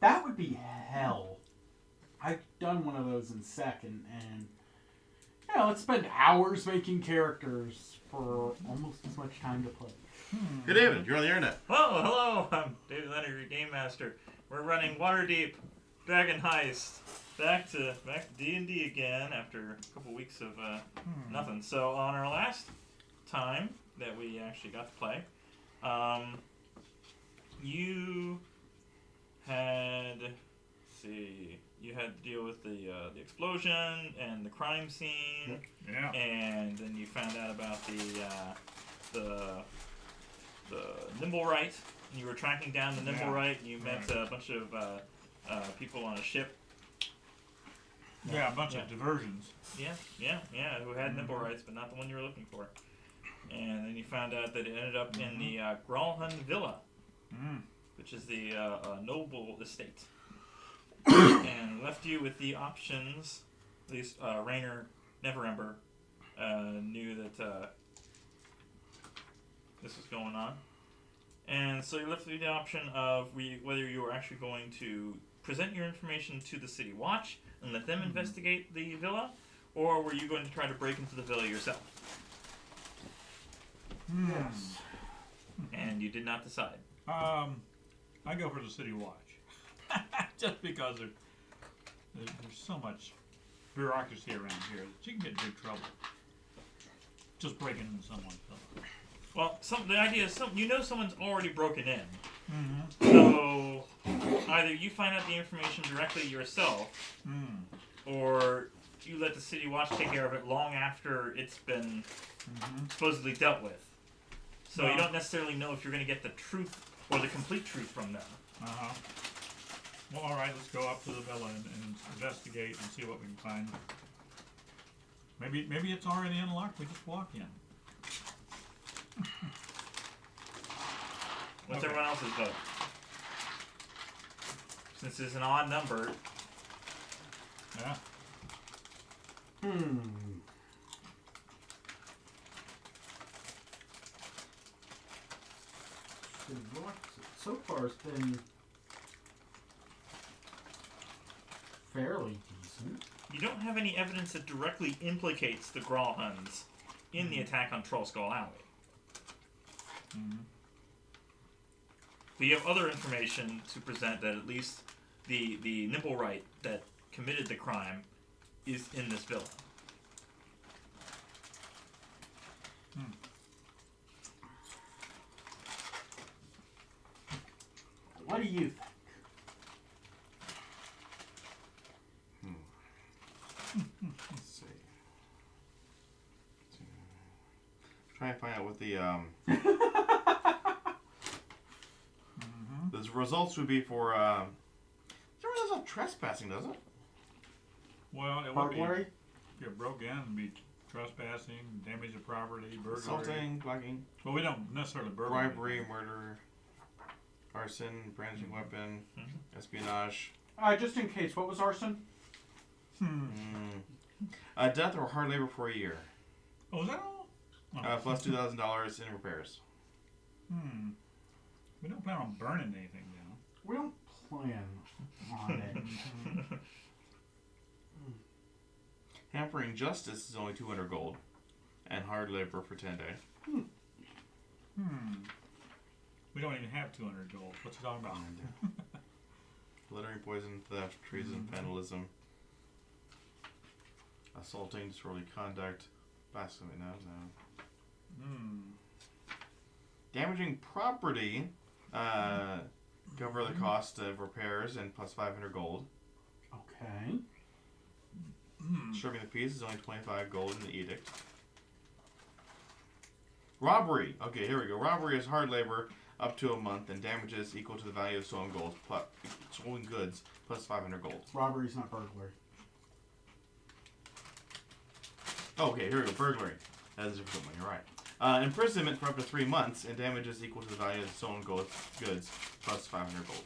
That would be hell. I've done one of those in second, and let's spend hours making characters for almost as much time to play. Hey, David, you're on the internet. Hello, I'm David Leonard, your game master. We're running Waterdeep, Dragon Heist. Back to D&D again after a couple weeks of nothing. So on our last time that we actually got to play, you had you had to deal with the explosion and the crime scene. Yeah. And then you found out about the nimblewright. You were tracking down the nimblewright, and you met a bunch of people on a ship. Yeah, a bunch of diversions. Yeah, who had nimblewrights, but not the one you were looking for. And then you found out that it ended up in the Gralhund Villa, which is the noble estate. And left you with the options, at least Rainer Neverember knew that this was going on. And so you left with the option of whether you were actually going to present your information to the City Watch and let them investigate the villa, or were you going to try to break into the villa yourself? Yes. And you did not decide. I go for the City Watch. Just because there's so much bureaucracy around here that you can get in big trouble. Just breaking into someone's villa. Well, the idea is someone's already broken in. So either you find out the information directly yourself, or you let the City Watch take care of it long after it's been supposedly dealt with. So you don't necessarily know if you're going to get the truth or the complete truth from them. Well, all right, let's go up to the villa and investigate and see what we can find. Maybe it's already unlocked. We just walk in. What's everyone else's vote? Since it's an odd number. Yeah. So far it's been fairly decent. You don't have any evidence that directly implicates the Gralhunds in the attack on Trollskull Alley. But you have other information to present that at least the nimblewright that committed the crime is in this villa. What do you think? Let's see. Try and find out what the the results would be for. It doesn't trespassing, does it? Well, it would be. Burglary? You're broke in and be trespassing, damage of property, burglary. Assaulting, blacking, Well, we don't necessarily burglary. bribery, murder, arson, brandishing weapon, espionage. Just in case, what was arson? Death or hard labor for a year. Oh, is that all? Plus $2,000 in repairs. We don't plan on burning anything down. We don't plan on it. Hampering justice is only 200 gold, and hard labor for 10 days. We don't even have 200 gold. What's he talking about? Littering, poison, theft, treason, vandalism, assaulting, disorderly conduct, blasphemy, no. Damaging property, cover the cost of repairs and plus 500 gold. Okay. Disturbing the peace is only 25 gold in the edict. Robbery. Okay, here we go. Robbery is hard labor up to a month and damages equal to the value of stolen goods plus 500 gold. Robbery's not burglary. Okay, here we go. Burglary. That is a different one. You're right. Imprisonment for up to 3 months and damages equal to the value of the stolen goods plus 500 gold.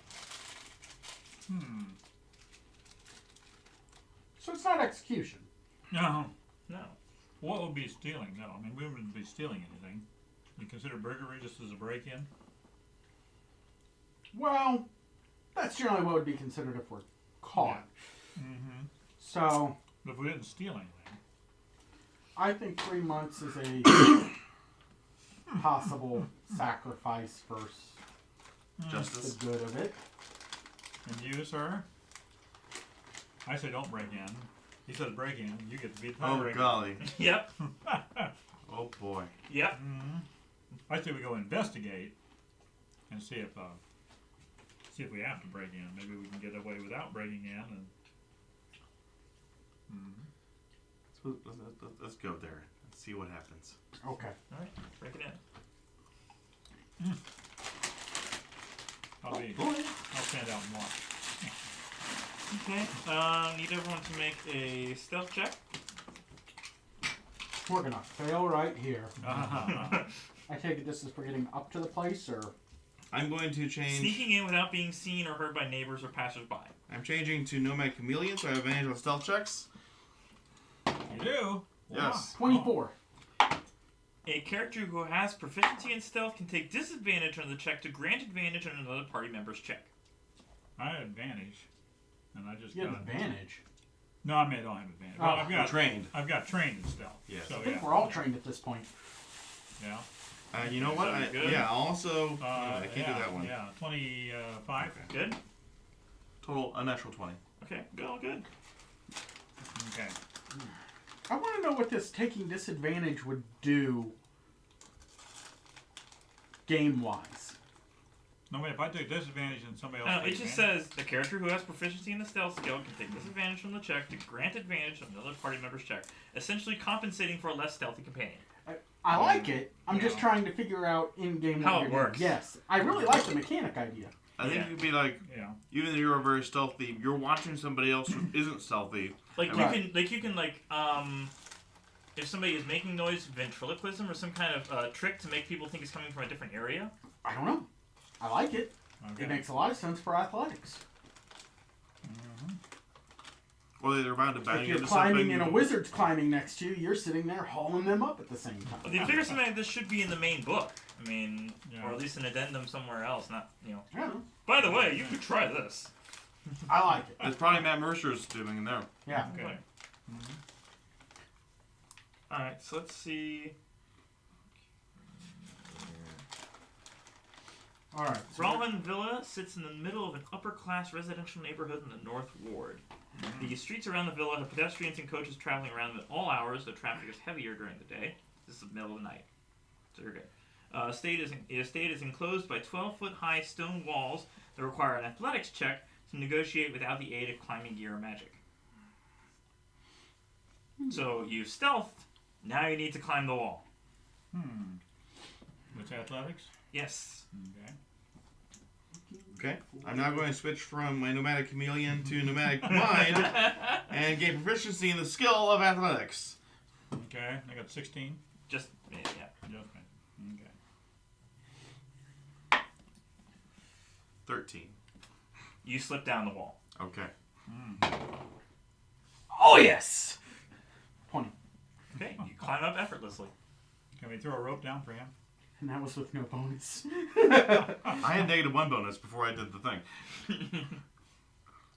So it's not execution. No. No. What would be stealing? No, I mean, we wouldn't be stealing anything. You consider burglary just as a break-in? Well, That's generally what would be considered if we're caught. Mm-hmm. So But if we didn't steal anything. I think 3 months is a possible sacrifice for Justice. the good of it. And you, sir? I say don't break in. He says break in. You get to be the Oh, break golly. Yep. Oh, boy. Yep. Mm-hmm. I say we go investigate and see if we have to break in. Maybe we can get away without breaking in. And Let's go there. Let's see what happens. Okay. All right. Break it in. I'll stand out and watch. Okay. Need everyone to make a stealth check. We're gonna fail right here. Uh-huh. I take it this is for getting up to the place, or I'm going to change. Sneaking in without being seen or heard by neighbors or passersby. I'm changing to Nomad Chameleon, so I have advantage on stealth checks. You do? Yes. 24. A character who has proficiency in stealth can take disadvantage on the check to grant advantage on another party member's check. I had advantage, and I just You have got advantage. No, I don't have advantage. Oh, Well, I've You're got trained. I've got trained in stealth. Yes. So I think yeah. we're all trained at this point. Yeah. You know what? Sounds good. Yeah, also. I can't yeah, do that one. Yeah, 25. Good? Total unnatural 20. Okay, good, all good. Okay. I want to know what this taking disadvantage would do game-wise. No, wait, if I take disadvantage and somebody else It takes just advantage, says the character who has proficiency in the stealth skill can take disadvantage from the check to grant advantage on another party member's check, essentially compensating for a less stealthy companion. I like it. I'm just Yeah. trying to figure out in-game How what it you're doing. works. Yes. I really like the mechanic idea. I think Yeah. it could be like, yeah. even though you're very stealthy, you're watching somebody else who isn't stealthy. Like Right. you can if somebody is making noise, ventriloquism or some kind of trick to make people think it's coming from a different area. I don't know. I like it. Okay. It makes a lot of sense for athletics. Or they're bound to bang If you're into climbing something. and a wizard's climbing next to you, you're sitting there hauling them up at the same time. Well, I figure something like this should be in the main book. I mean, Yeah. or at least an addendum somewhere else. Not I don't know. By the way, you could try this. I like it. It's probably Matt Mercer's doing in there. Yeah. Okay. All right, so let's see. All right. So Brawlman Villa sits in the middle of an upper-class residential neighborhood in the North Ward. The streets around the villa have pedestrians and coaches traveling around at all hours, though traffic is heavier during the day. This is the middle of the night. So you're good. The estate is enclosed by 12-foot-high stone walls that require an athletics check to negotiate without the aid of climbing gear or magic. So you've stealthed, now you need to climb the wall. What's athletics? Yes. Okay. Okay. I'm now going to switch from my nomadic chameleon to nomadic mind and gain proficiency in the skill of athletics. Okay. I got 16. Just, yeah. Just me. Okay. 13. You slip down the wall. Okay. Oh yes. 20. Okay, you climb up effortlessly. Can we throw a rope down for him? And that was with no bonus. I had -1 bonus before I did the thing.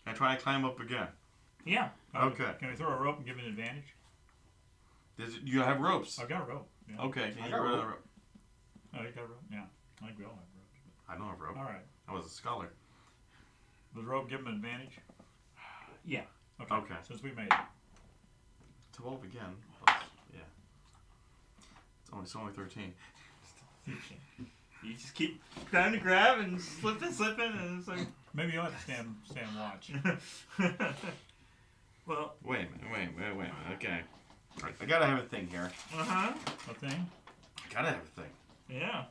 I try to climb up again. Yeah. Okay. Can we throw a rope and give him an advantage? You have ropes. I've got a rope. Yeah. Okay. Can I you got get rid of rope. the rope? Oh, you got a rope? Yeah. I think we all have ropes. I don't have rope. All right. I was a scholar. Does the rope give him an advantage? Yeah. Okay. Since we made it. 12 again. Plus, yeah. It's only 13. You just keep trying to grab and slipping, and it's like. Maybe you'll have to stand watch. Well. Wait a minute. Okay. All right. I gotta have a thing here. What thing? I gotta have a thing. Yeah.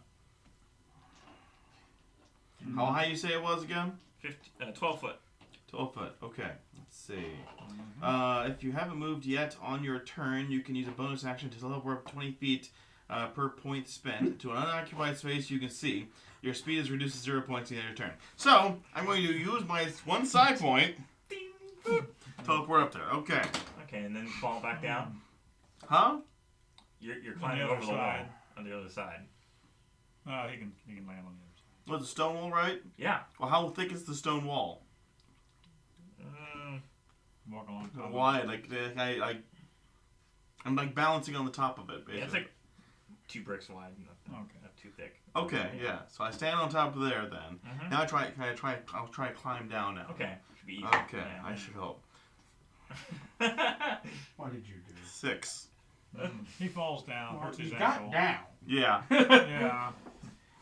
How high you say it was again? 12 foot. 12 foot. Okay. Let's see. If you haven't moved yet on your turn, you can use a bonus action to teleport up 20 feet per point spent to an unoccupied space you can see. Your speed is reduced to 0 points at the end of your turn. So, I'm going to use my one side point. Teleport up there. Okay. Okay, and then fall back down. Huh? You're climbing other over the wall side. on the other side. He can land on the other side. Was it stone wall, right? Yeah. Well, how thick is the stone wall? Walk along top. Wide, like I'm like balancing on the top of it, basically. Yeah, it's like 2 bricks wide, not too thick. Okay, yeah. So I stand on top of there then. Mhm. Now I'll try to climb down now. Okay. Should be easy. Okay, Yeah. I should hope. What did you do? 6. He falls down, Well, hurts his you ankle. got down. Yeah. Yeah.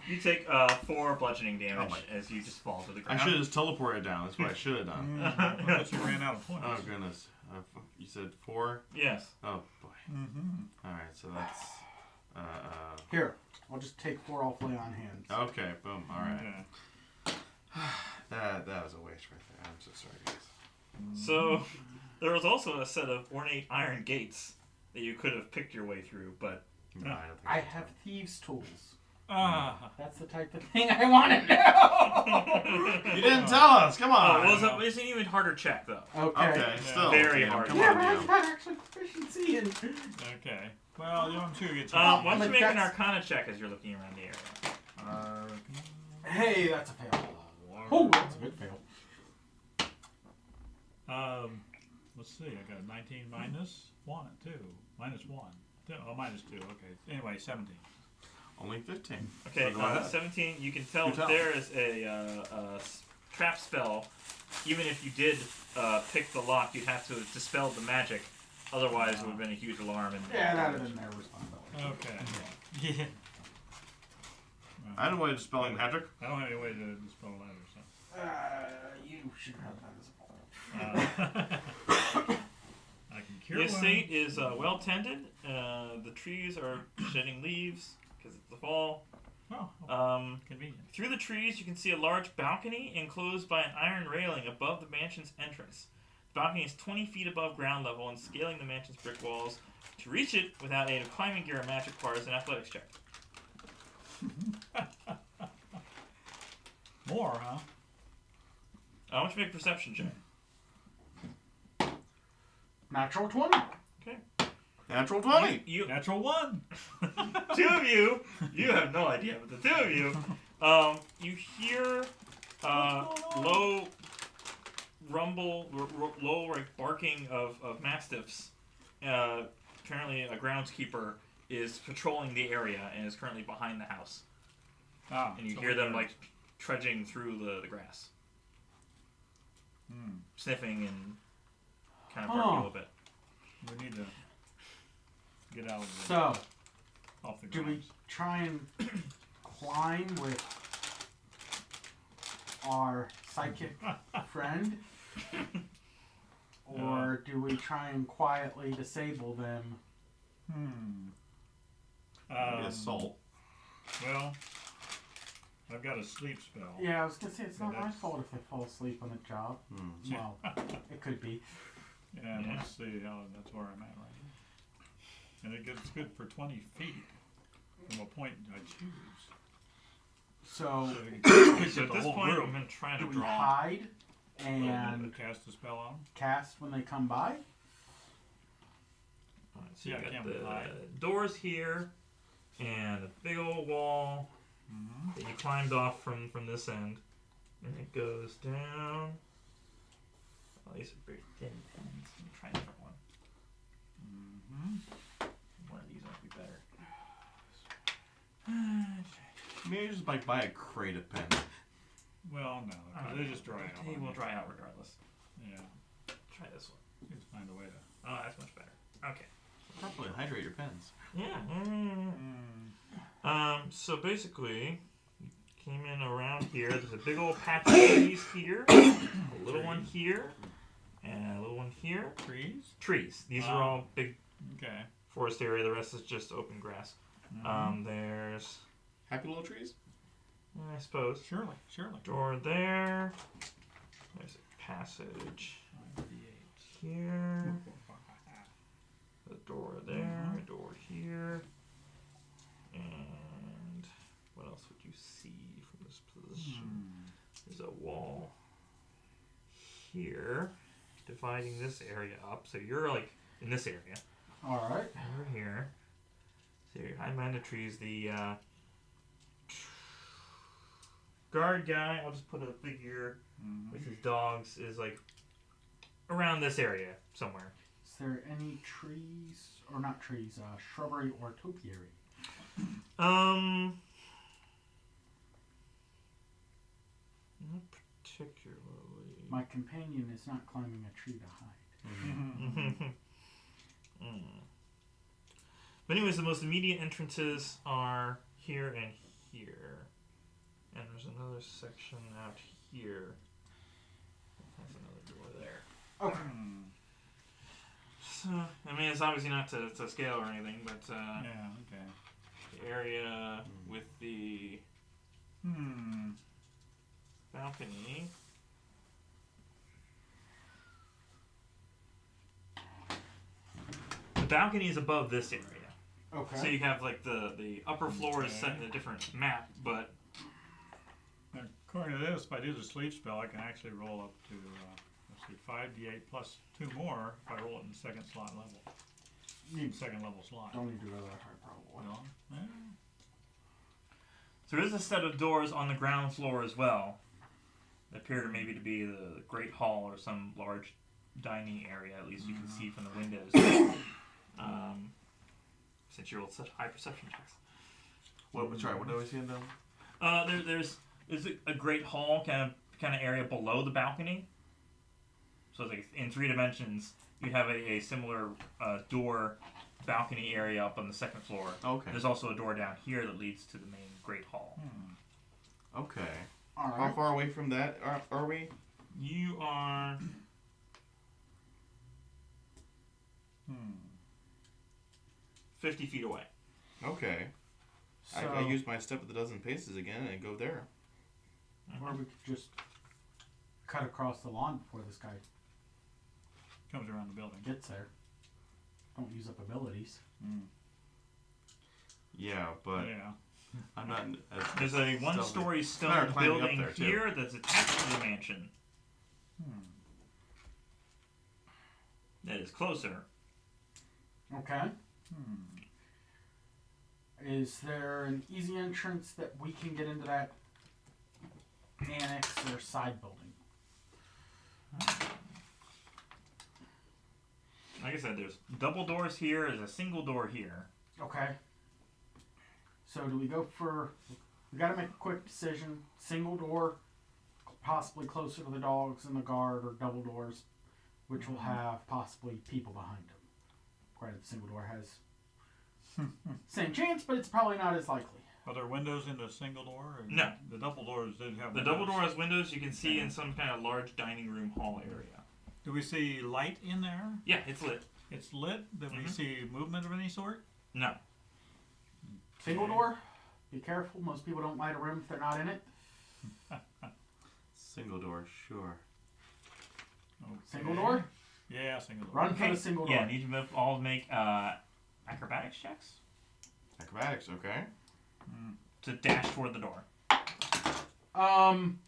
You take 4 bludgeoning damage my- as you just fall to the I ground. should have just teleported down. That's what I should have done. But you ran out of points. Oh goodness. You said 4? Yes. Oh boy. Mm-hmm. All right, so that's. Here, I'll just take 4 off lay on hands. Okay. Boom. All right. Okay. That was a waste right there. I'm so sorry, guys. So there was also a set of ornate iron gates that you could have picked your way through, but No, I don't think I that's have right. thieves' tools. That's the type of thing I want to know. You didn't tell us. Come on. well, it's an even harder check though. Okay. Still. Very Jim, hard. Come Yeah, on, but I've Jim. got actual proficiency in. Okay. Well, I'm sure you get Why some. don't you but make an that's- Arcana check as you're looking around the area? Hey, that's a fail. Oh, that's a good fail. Let's see. I got a 19 minus 1, 2. Minus 1. Oh, minus 2. Okay. Anyway, 17. Only 15. Okay, So go ahead. 17. You can tell You tell. there is a trap spell. Even if you did pick the lock, you'd have to dispel the magic. Otherwise, it would have been a huge alarm. And Yeah, that would have been their responsibility. Okay. Yeah. I don't know why you're dispelling magic. I don't have any way to dispel that or You should have that as a point. something. I can cure The wounds. estate is well tended. The trees are shedding leaves because it's the fall. Oh, convenient. Through the trees, you can see a large balcony enclosed by an iron railing above the mansion's entrance. The balcony is 20 feet above ground level, and scaling the mansion's brick walls. To reach it without aid of climbing gear or magic requires an athletics check. More, huh? I want you to make a perception check. Natural 20. Natural 20. You Natural 1. two of you have no idea, but the two of you, you hear low rumble, low like barking of mastiffs. Apparently, a groundskeeper is patrolling the area and is currently behind the house. Ah, And you so hear we them got- like trudging through the grass, sniffing and kind of barking a little bit. We need to get out of the, So, off the do ground. we try and climb with our psychic friend? Or do we try and quietly disable them? Maybe assault. Well, I've got a sleep spell. Yeah, I was going to say, it's not my That's- fault if they fall asleep on the job. Well, it could be. Yeah, Yeah. let's see. That's where I'm at right now. And it's good for 20 feet from a point I choose. So, So we can So get at the this whole point, group I'm going to try do to we draw. hide and cast the spell on 'em. cast when they come by? Alright, so Yeah, you got can't we hide? the doors here, and a big old wall that you climbed off from this end, and it goes down. Well, these are very thin pens. Let me try a different one. One of these might be better. Maybe just like buy a crate of pens. Well, no, 'cause they just dry out. They will dry out regardless. Yeah, Try this one. just find a way to. Oh, that's much better. Okay. Properly hydrate your pens. Yeah. So basically, you came in around here. There's a big old patch of trees here, a little one here, and a little one here. Trees? Trees. These are all big Okay. forest area. The rest is just open grass. There's, Happy little trees. I suppose, Surely. door there. There's a passage here. A door there. A door here. And what else would you see from this position? There's a wall here dividing this area up. So you're like in this area. Alright. Over here. So you're hiding behind the trees. The guard guy, I'll just put a figure with his dogs, is like around this area somewhere. Is there any trees, or not trees, shrubbery or topiary? Not particularly. My companion is not climbing a tree to hide. But anyways, the most immediate entrances are here and here. And there's another section out here. There's another door there. Okay. So, I mean, it's obviously not to scale or anything, but Yeah, okay. the area with the balcony. The balcony is above this area. Okay. So you have like the upper floor is set in a different map, but Now, according to this, if I do the sleep spell, I can actually roll up to, let's see, 5d8 plus 2 more if I roll it in the second slot level. Second level slot. Don't need to go that high, probably. No? Yeah. so there is a set of doors on the ground floor as well. That appear to maybe to be the Great Hall or some large dining area, at least you can see from the windows. Since you rolled such high perception checks. Sorry, what do I see in them? There's a great hall kind of area below the balcony. So it's like in 3 dimensions, you have a similar door balcony area up on the second floor. Okay. There's also a door down here that leads to the main great hall. Okay. All How right. far away from that are we? You are 50 feet away. Okay. So, I use my step of the dozen paces again and go there. or we could just cut across the lawn before this guy Comes around the building. gets there. Don't use up abilities. Yeah, but Yeah. I'm not as There's a stealthy. one-story It's a matter stone of climbing up building there, too. here that's attached to the mansion. That is closer. Okay. Is there an easy entrance that we can get into that annex or side building? Like I said, there's double doors here. There's a single door here. Okay. So do we go for... We gotta make a quick decision. Single door, possibly closer to the dogs and the guard, or double doors, which will have possibly people behind them. Granted, the single door has same chance, but it's probably not as likely. Are there windows in the single door? Or No. The double doors did have The windows. double door has windows you can see in some kind of large dining room hall area. Do we see light in there? Yeah, it's lit. It's lit? Do we see movement of any sort? No. Single door, be careful. Most people don't light a room if they're not in it. Single door, sure. Okay. Single door, Yeah, single door. run for the single door. Yeah, need to all make acrobatics checks Acrobatics, okay. to dash toward the door. I'm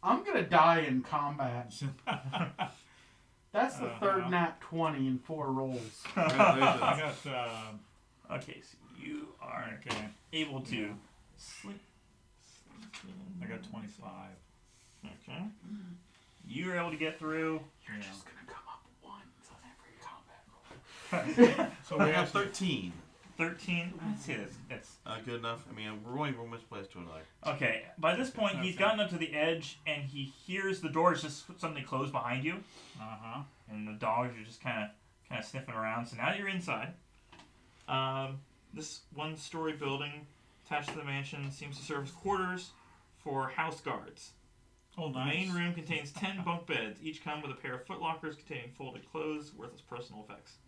gonna die in combat. That's the third nat 20 in 4 rolls. I Congratulations. got, Okay, so you are okay. able to slip I got 25. Okay. You're able to get through. You're Yeah. just gonna come up once on every combat roll. So I we have actually, 13. 13. Let's see this. That's Good enough. I mean, we're going from which place to another. okay. By this point, he's Okay. gotten up to the edge, and he hears the doors just suddenly close behind you, and the dogs are just kind of sniffing around. So now you're inside. This one-story building attached to the mansion seems to serve as quarters for house guards. Oh, The nice. main room contains 10 bunk beds. Each come with a pair of footlockers containing folded clothes, worthless personal effects.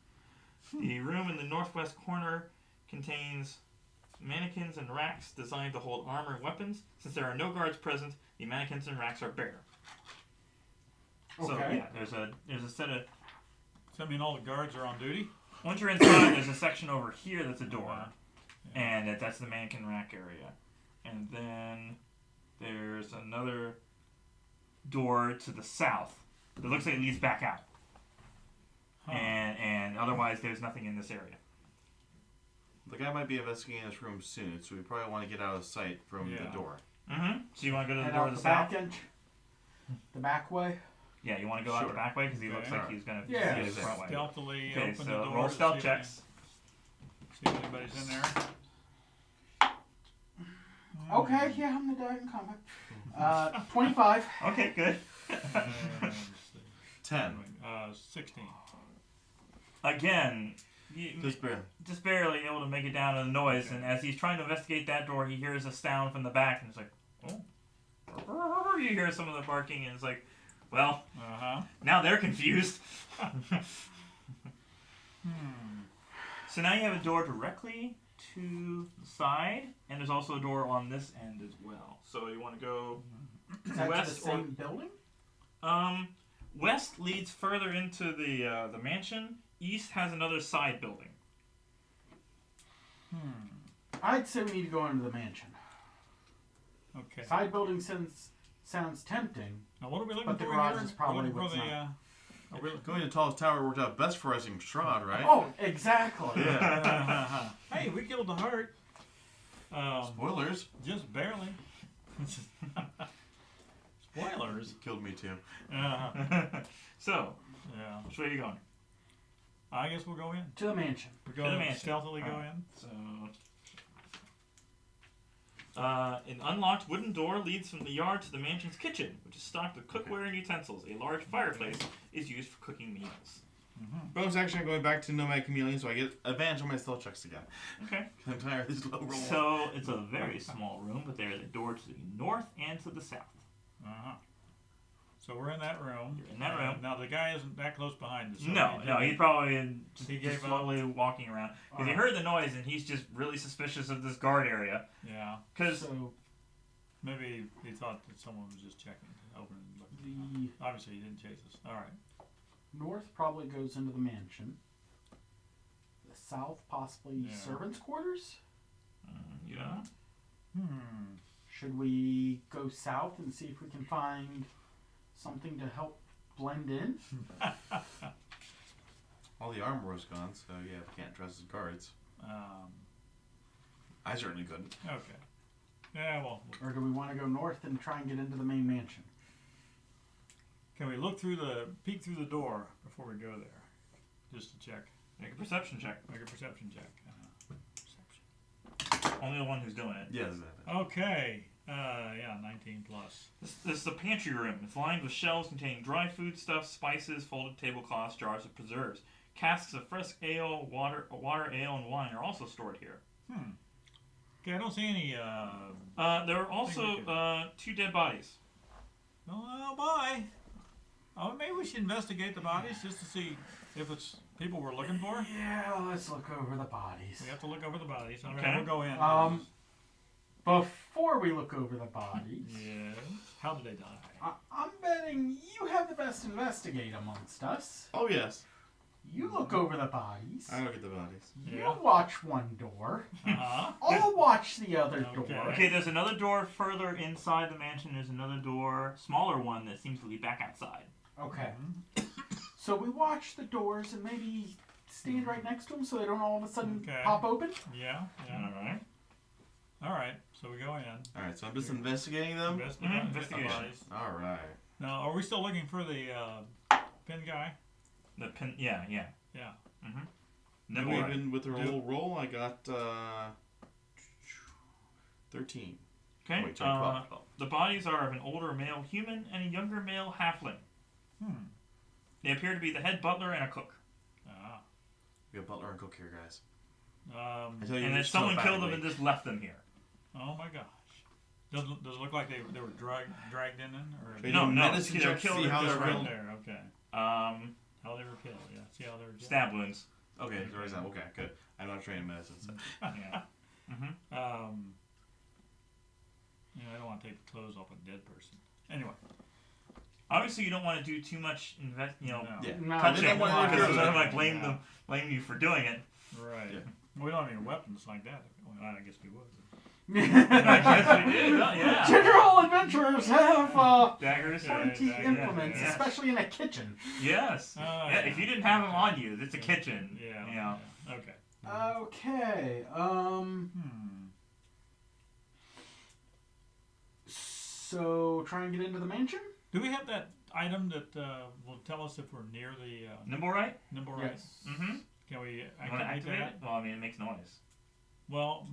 The room in the northwest corner contains mannequins and racks designed to hold armor and weapons. Since there are no guards present, the mannequins and racks are bare. So Okay. yeah, there's a set of. Does that mean all the guards are on duty? Once you're inside, there's a section over here that's a door, Yeah. and that's the mannequin rack area. And then there's another door to the south that looks like it leads back out. Huh. And otherwise, there's nothing in this area. The guy might be investigating this room soon, so we probably want to get out of sight from the Yeah. door. Mm-hmm. So you want to go to the Head door out to the the south? back end, the back way. Yeah, you want to go out Sure. the back way because he looks Okay. like he's gonna Yeah. get his front way. Stealthily Okay, open the so door. roll to stealth see if checks. See if anybody's in there. Okay, yeah, I'm the dad in combat. 25. Okay, good. Let's see. 10. 16. Again, Just barely. just barely able to make it down to the noise, Okay. and as he's trying to investigate that door, he hears a sound from the back, and it's like, oh. You hear some of the barking, and it's like, well, now they're confused. So now you have a door directly to the side, and there's also a door on this end as well. So you want to go Is that to the west or same building? west leads further into the mansion. East has another side building. I'd say we need to go into the mansion. Okay. Side building sounds tempting. Now what are we looking But the for garage here? is probably We're looking what's for not. Going to the tallest tower worked out best for us in Strahd, right? Oh, exactly. Yeah. Hey, we killed the heart. Spoilers. Just barely. Spoilers. Killed me too. So, Yeah. which way are you going? I guess we'll go in. To the mansion. We're the going to mansion. stealthily go Alright. in. So, an unlocked wooden door leads from the yard to the mansion's kitchen, which is stocked with cookware and utensils. A large fireplace is used for cooking meals. Bonus action, I'm going back to Nomad Chameleon, so I get advantage on my stealth checks again. Okay. I'm tired of these low rolls. So, it's a very small room, but there is a door to the north and to the south. So we're in that room. You're in that room. Now the guy isn't that close behind us. So No, he's probably just, He gave up. slowly walking around. Because he heard the noise and he's just really suspicious of this guard area. Yeah. Because So Maybe he thought that someone was just checking, opening and looking. the Obviously, he didn't chase us. All right. north probably goes into the mansion. The south possibly Yeah. servants' quarters. yeah. Should we go south and see if we can find something to help blend in? All the armor was gone, so yeah, we can't trust his guards. I certainly couldn't. Okay. Yeah, well, Or do we want to go north and try and get into the main mansion? can we peek through the door before we go there? Just to check. Make a perception check. Make a perception check. Only the one who's doing it. Yes, exactly. Okay. Yeah, 19 plus. This is the pantry room. It's lined with shelves containing dry foodstuffs, spices, folded tablecloths, jars of preserves. Casks of fresh ale, water, ale, and wine are also stored here. Okay, I don't see any, There are also 2 dead bodies. oh, bye. Oh, maybe we should investigate the bodies just to see if it's people we're looking for. Yeah, let's look over the bodies. We have to look over the bodies. Okay, Okay. we'll go in. Before we look over the bodies, Yes. How did they die? I'm betting you have the best investigate amongst us. Oh, yes. You look over the bodies. I look at the bodies. You watch one door. Uh-huh. I'll watch the other Okay. door. Okay, there's another door further inside the mansion. There's another door, smaller one, that seems to lead back outside. Okay. So we watch the doors and maybe stand right next to them so they don't all of a sudden Okay. pop open. Yeah. Alright. All right. So we go in. Alright, so I'm just investigating them? Investigation. Bodies. Alright. Now, are we still looking for the pin guy? The pin, yeah. Yeah. Nimblewright. Even with the roll, I got 13. Okay. Wait, sorry, 12. The bodies are of an older male human and a younger male halfling. They appear to be the head butler and a cook. We got butler and cook here, guys. Ah. I tell you, And you're then still someone killed them badly. and just left them here. Oh my gosh. Does it look like they were dragged in? Or Should we No, do a no, medicine they were check to killed see how or they're just right killed? there? Okay. How they were killed? Yeah. See how they were killed. Stab wounds. Okay, there is that. Okay, good. I'm not trained in medicine, so. Yeah. Yeah, I don't want to take the clothes off a dead person. Anyway. Obviously, you don't want to do too much No. Yeah. No, touching don't want to because interfere then with I it. blame you for doing it. Right. Yeah. We don't have any weapons like that. Well, I guess we would. I guess we did. Well, yeah. General adventurers have Daggers. pointy Yeah, implements, yeah. especially in a kitchen. Yes. Yeah. If you didn't have them on you, it's a kitchen. Yeah. You know. Okay. Okay. So try and get into the mansion? Do we have that item that will tell us if we're near the Nimblewright? nimblewright? Yes. Mm-hmm. Can we You want to activate activate that? it? Well, I mean, it makes noise. Well,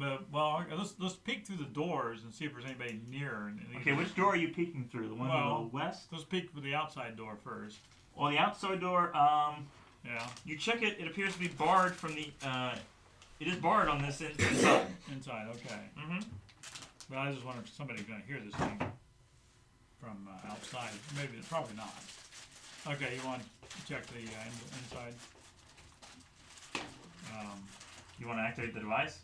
let's peek through the doors and see if there's anybody near. Okay, which door are you peeking through? The one on the west? Let's peek for the outside door first. Well, the outside door, Yeah. you check it, it appears to be barred from the, it is barred on this inside. Inside, okay. Mm-hmm. But I just wonder if somebody's going to hear this thing from outside. Maybe, probably not. Okay, you want to check the inside? You want to activate the device?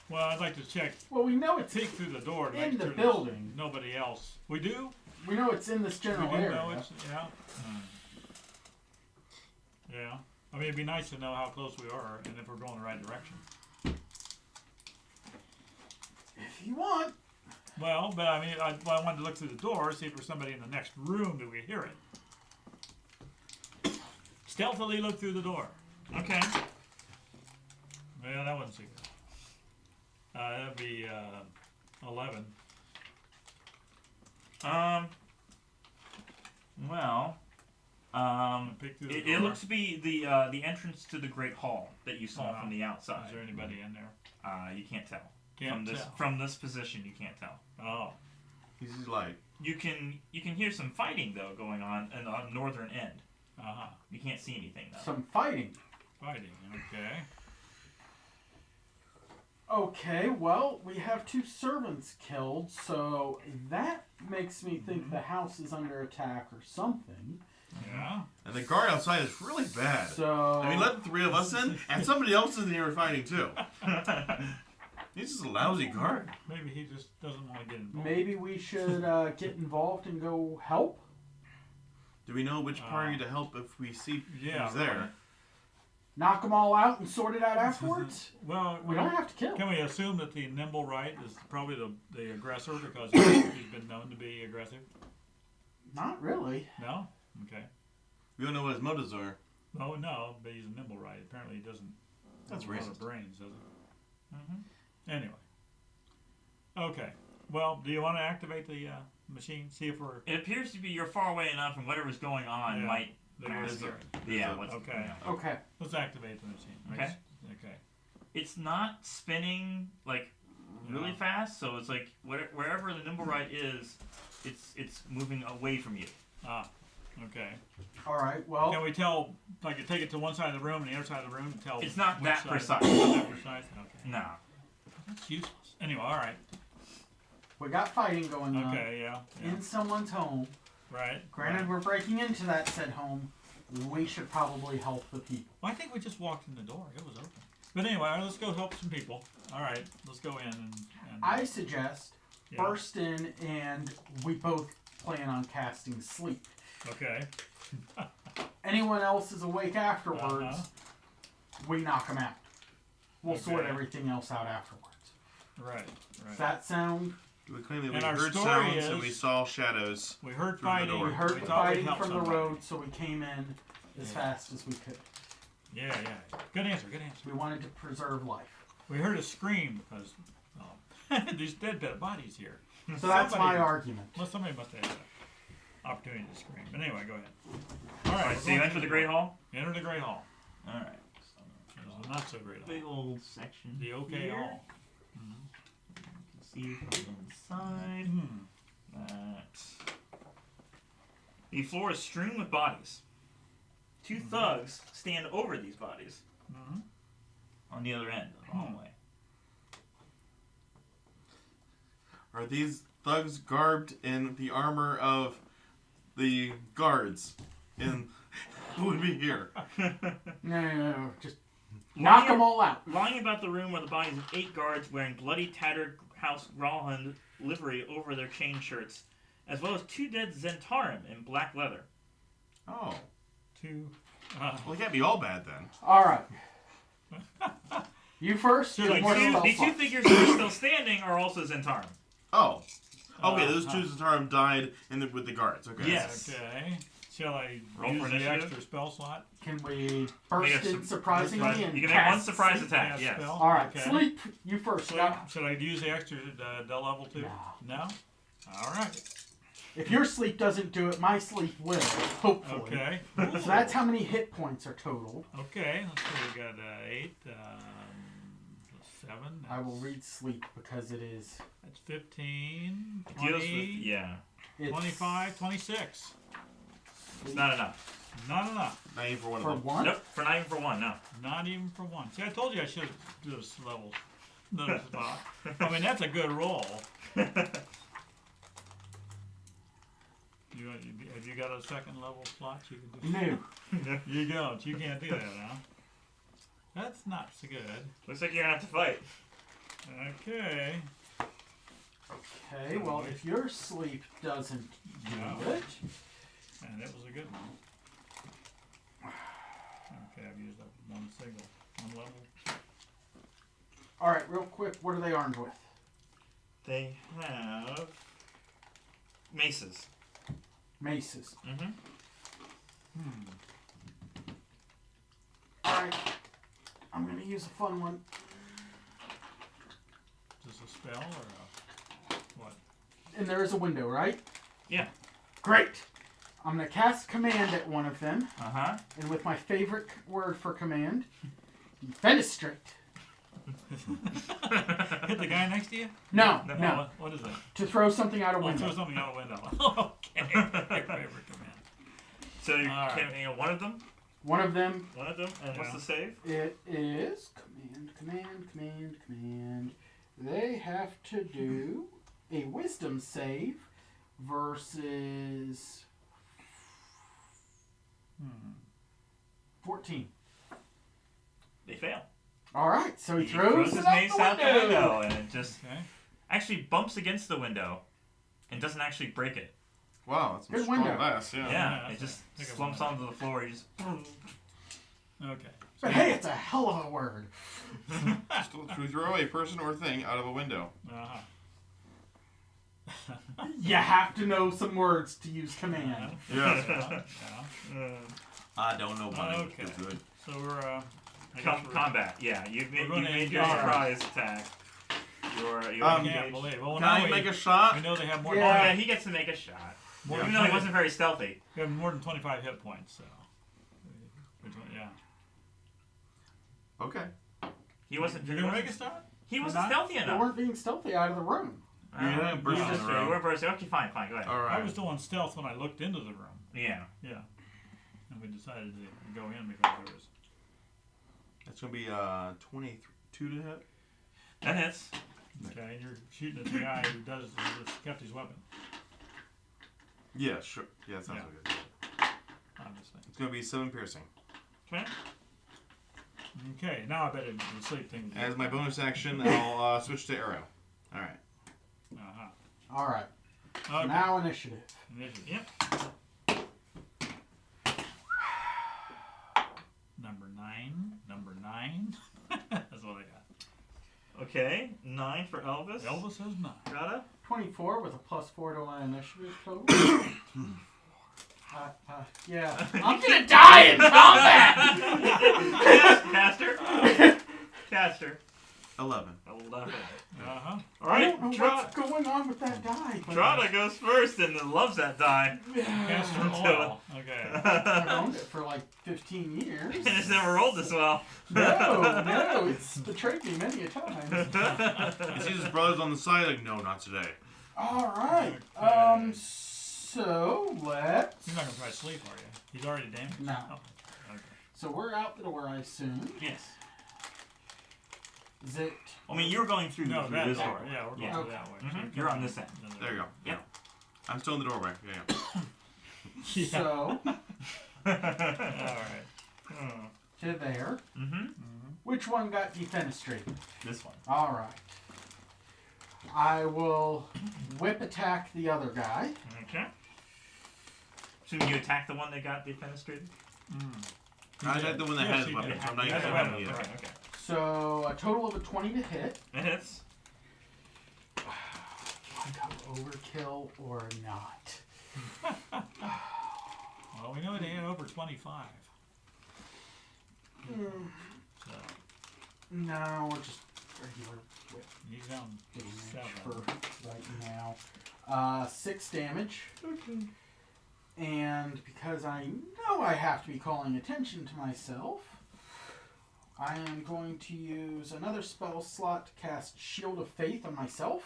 Well, I'd like to check, Well, we know it's peek through the door to in make the sure building. there's nobody else. We do? We know it's in this We general do area. know it's, yeah. Yeah. I mean, it'd be nice to know how close we are and if we're going the right direction. If you want. Well, but I mean, I wanted to look through the door, see if there's somebody in the next room that we hear it. Stealthily look through the door. Okay. Well, that wouldn't see good. That'd be 11. Well, Peek through the it door. looks to be the entrance to the Great Hall that you saw from the outside. Is there anybody in there? You can't tell. Can't from this tell. from this position, you can't tell. Oh. He's light. You can hear some fighting though going on in the northern end. Uh-huh. You can't see anything though. Some fighting. Fighting, okay. Okay, well, we have 2 servants killed, so that makes me think the house is under attack or something. Yeah. And the guard outside is really bad. So I mean, let the 3 of us in, and somebody else is in here fighting too. He's just a lousy guard. Maybe he just doesn't want to get involved. maybe we should get involved and go help. Do we know which party to help if we see Yeah, who's there? right. Knock them all out and sort it out afterwards. Well, We don't have to kill. can we assume that the nimblewright is probably the aggressor because he's been known to be aggressive? Not really. No? Okay. We don't know what his motives are. Oh, no, but he's a nimblewright. Apparently he doesn't That's have a lot of racist. brains, does he? Anyway. Okay. Well, do you want to activate the machine? See if we're... It appears to be you're far away enough, and whatever's going on Yeah. might. that we're There's a- hearing. Yeah. What's, Okay. Okay. Let's activate the machine. Okay. Okay. It's not spinning like really Yeah. fast, so it's like wherever the nimblewright is, it's moving away from you. Ah. Okay. All right. Well, Can we tell, like, you take it to one side of the room and the other side of the room and tell It's not which that side? precise. Not that precise? Okay. No. That's useless. Anyway, all right. we got fighting going on Okay, yeah. in someone's home. Right. Granted, right. we're breaking into that said home. We should probably help the people. Well, I think we just walked in the door. It was open. But anyway, all right, let's go help some people. All right, let's go in and I suggest yeah. burst in and we both plan on casting sleep. Okay. Anyone else is awake afterwards, Uh-huh. we knock them out. We'll sort Okay. everything else out afterwards. Right. Does Right. that sound? Do we claim that we And our heard story sounds and is- we saw shadows? We heard Through the fighting. door. We heard we the thought we'd fighting help from the somebody. road, so we came in as Yeah. fast as we could. Yeah, yeah. Good answer. Good answer. We wanted to preserve life. We heard a scream because there's dead bodies here. So that's Somebody- my argument. Well, somebody must have had an opportunity to scream. But anyway, go ahead. All right. So you enter the Great Hall. Enter the Great Hall. All right. There's a not so great hall. Big old section. The OK here. Hall. You can see from the inside Hmm. that the floor is strewn with bodies. 2 thugs stand over these bodies Mm-hmm. on the other end of the hallway. Are these thugs garbed in the armor of the guards? In who would be here? No. Just knock them all out. Lying about the room are the bodies of 8 guards wearing bloody, tattered House Rawhund livery over their chain shirts, as well as 2 dead Zentarim in black leather. Oh, Two. well, it can't be all bad then. All right. You first. So you're the more The stealth 2 fast. figures that are still standing are also Zentarim. Oh, okay. Those Uh-huh. 2 Zentarim died with the guards. Okay. Yes. Okay. Shall I Roll use for the initiative? extra spell slot? Can we Make burst a in surprisingly and You can make 1 cast surprise sleep? attack, Cast yes. spell? All right, Okay. sleep. You first. Should I use the extra level too? No. No? All right. If your sleep doesn't do it, my sleep will, hopefully. Okay. So that's how many hit points are total. Okay. Let's see. We got 8, 7. I will read sleep because it is. That's 15, It deals 20, with, yeah. It's 25, 26. It's not enough. Not enough. Not even for one for of them. one. Nope, for not even for one, no. Not even for one. See, I told you I should do this level. Another spot. I mean, that's a good roll. Have you got a second level slot you can do? No. You don't. You can't do that, huh? That's not so good. Looks like you're gonna have to fight. Okay. Okay, well, if your sleep doesn't do No. it, And it was a good one. Okay, I've used up one level. all right, real quick, what are they armed with? They have maces. Maces. Mm-hmm. All right, I'm gonna use a fun one. Is this a spell or a what? And there is a window, right? Yeah. Great. I'm gonna cast command at one of them, Uh-huh. and with my favorite word for command, defenestrate. Hit the guy next to you? No, No. no. What is that? To throw something out a Oh, window. throw something out a window. Okay. Your favorite command. So you All can, right. you know, one of them, One of them, and what's Yeah. the save? it is command. They have to do a wisdom save versus 14. They fail. All right, so he He throws his it out mace the out the window. window, and it just Okay. actually bumps against the window and doesn't actually break it. Wow, that's some Good strong window. dice, yeah. Yeah, that's it just a- take a slumps window. onto the floor. You just Okay. But hey, it's a hell of a word. Just to throw a person or thing out of a window. Uh-huh. You have to know some words to use command. Yes. Yeah. I don't know mine. Okay. It's good. So we're I guess we're- combat. Yeah, you've made, We're you gonna made your engage. surprise attack. You're I Um, can't engaged. believe. Well, Can now I we, make a shot? we know they have more. Oh Yeah. yeah, he gets to make a shot. More Even than though he 20 wasn't very stealthy. We have more than 25 hit points. So. Yeah. Okay. He wasn't. You're he gonna wasn't- make a start? He wasn't Not- stealthy They enough. weren't being stealthy out of the room. You didn't burst You in just the room. you were bursting. Okay, fine, go ahead. All I right. was doing stealth when I looked into the room. Yeah. Yeah. And we decided to go in because there was. It's gonna be 22 to hit. That hits. Okay, and you're shooting at the guy who kept his weapon, Yeah, sure. Yeah, that sounds Yeah. good. obviously. It's gonna be 7 piercing. Okay. Okay, now I bet the sleep thing. As my bonus action, I'll switch to arrow. All right. Uh-huh. All right. Okay. Now initiative. Initiative. Yep. Number 9. Number 9. That's what I got. Okay. 9 for Elvis. Elvis has 9. Grata. 24 with a +4 to my initiative total. Yeah. I'm gonna die in combat! Caster. Caster. 11. 11. Uh-huh. All I right. don't know what's going on with that die. but- Drata goes first and loves that die. Castor Do oil. Okay. I've owned it for like 15 years. And it's never rolled this well. No, it's betrayed me many a time. He sees his brothers on the side, like, no, not today. All right. Okay. So let's. You're not going to try to sleep, are you? He's already damaged? No. Oh, okay. So we're out the door, I assume. Yes. Is it? I mean, you're going through, No, through that this door. door. Yeah, we're going Yeah. through that way. Mhm. So You're on this end. There you go. Yeah. I'm still in the doorway. Yeah. Yeah. So All right. to there. Mm-hmm. Which one got defenestrated? This one. All right. I will whip attack the other guy. Okay. So you attack the one that got defenestrated? I had the one that Yes, has he weapons, did. so I'm not He using has a weapon weapon, either. Okay, okay. So a total of a 20 to hit. It hits. Do I go overkill or not? Well, we know they had over 25. So No, we're just regular whip he's down damage 7. for right now. 6 damage. Okay. And because I know I have to be calling attention to myself, I am going to use another spell slot to cast Shield of Faith on myself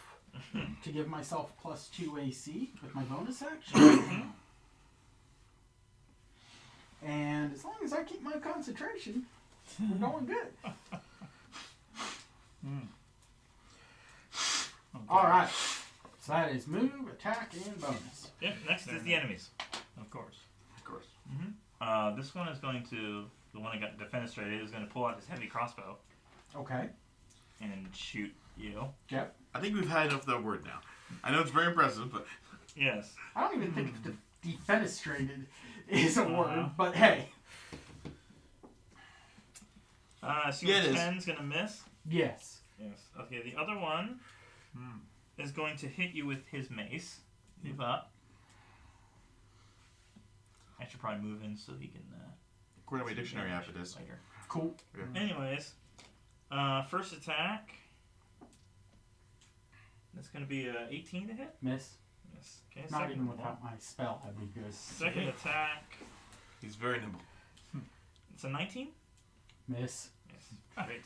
to give myself +2 AC with my bonus action. And as long as I keep my concentration, we're going good. Okay. Alright. So that is move, attack, and bonus. Yep, next is the enemies. Of course. Of course. This one is going to, the one that got defenestrated is going to pull out his heavy crossbow Okay. and shoot you. Yep. I think we've had enough of that word now. I know it's very impressive, but Yes. I don't even think defenestrated is a word, but hey. So Yeah, your it is. 10's going to miss? Yes. Yes. Okay, the other one is going to hit you with his mace. Move up. I should probably move in so he can according to my dictionary app, it is. later. Cool. Anyways, first attack. That's going to be 18 to hit. Miss. Yes. Okay. Not second even one. without my spell, that'd be good. Second attack. He's very nimble. It's a 19. Miss. Yes. Great.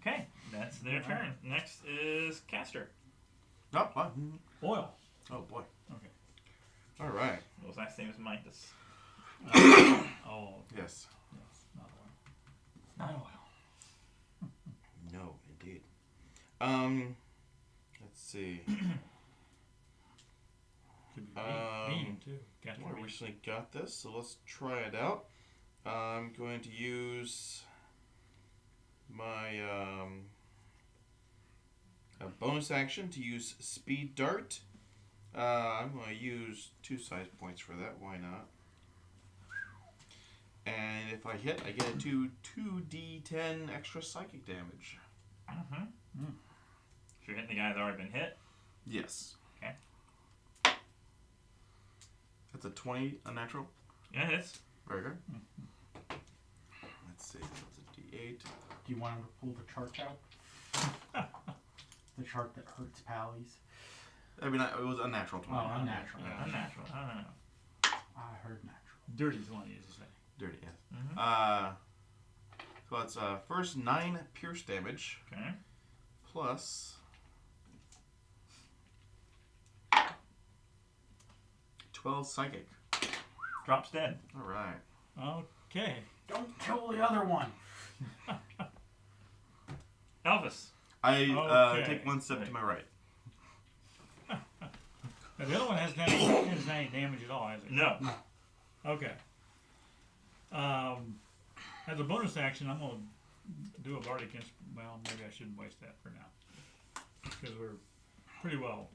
Okay, that's their turn. Next is Caster. Oh, what? Oil. Oh, boy. Okay. All right. His last name is Midas. Oh, Yes. yes, not oil. Not oil. No, indeed. Let's see. Could be Um, bean too. Got I recently got this, so let's try it out. I'm going to use my a bonus action to use Speed Dart. I'm going to use 2 size points for that. Why not? And if I hit, I get a 2d10 extra psychic damage. Mm-hmm. So you're hitting the guy that's already been hit. Yes. Okay. That's a 20 unnatural. Yeah, it is. Very good. Let's see. That's a d8. Do you want him to pull the chart out? The chart that hurts pallies? I mean, it was unnatural 20. Oh, unnatural. Yeah, unnatural. I don't know. I heard natural. Dirty's the one you used to say. Dirty, yes. Mm-hmm. So that's first 9 pierce damage Okay. plus 12 psychic. Drops dead. All right. Okay. Don't kill the other one. Elvis. I Okay. take 1 step to my right. Now, the other one hasn't had any damage at all, has it? No. Okay. As a bonus action, I'm going to do a bardic against. Well, maybe I shouldn't waste that for now, because we're pretty well.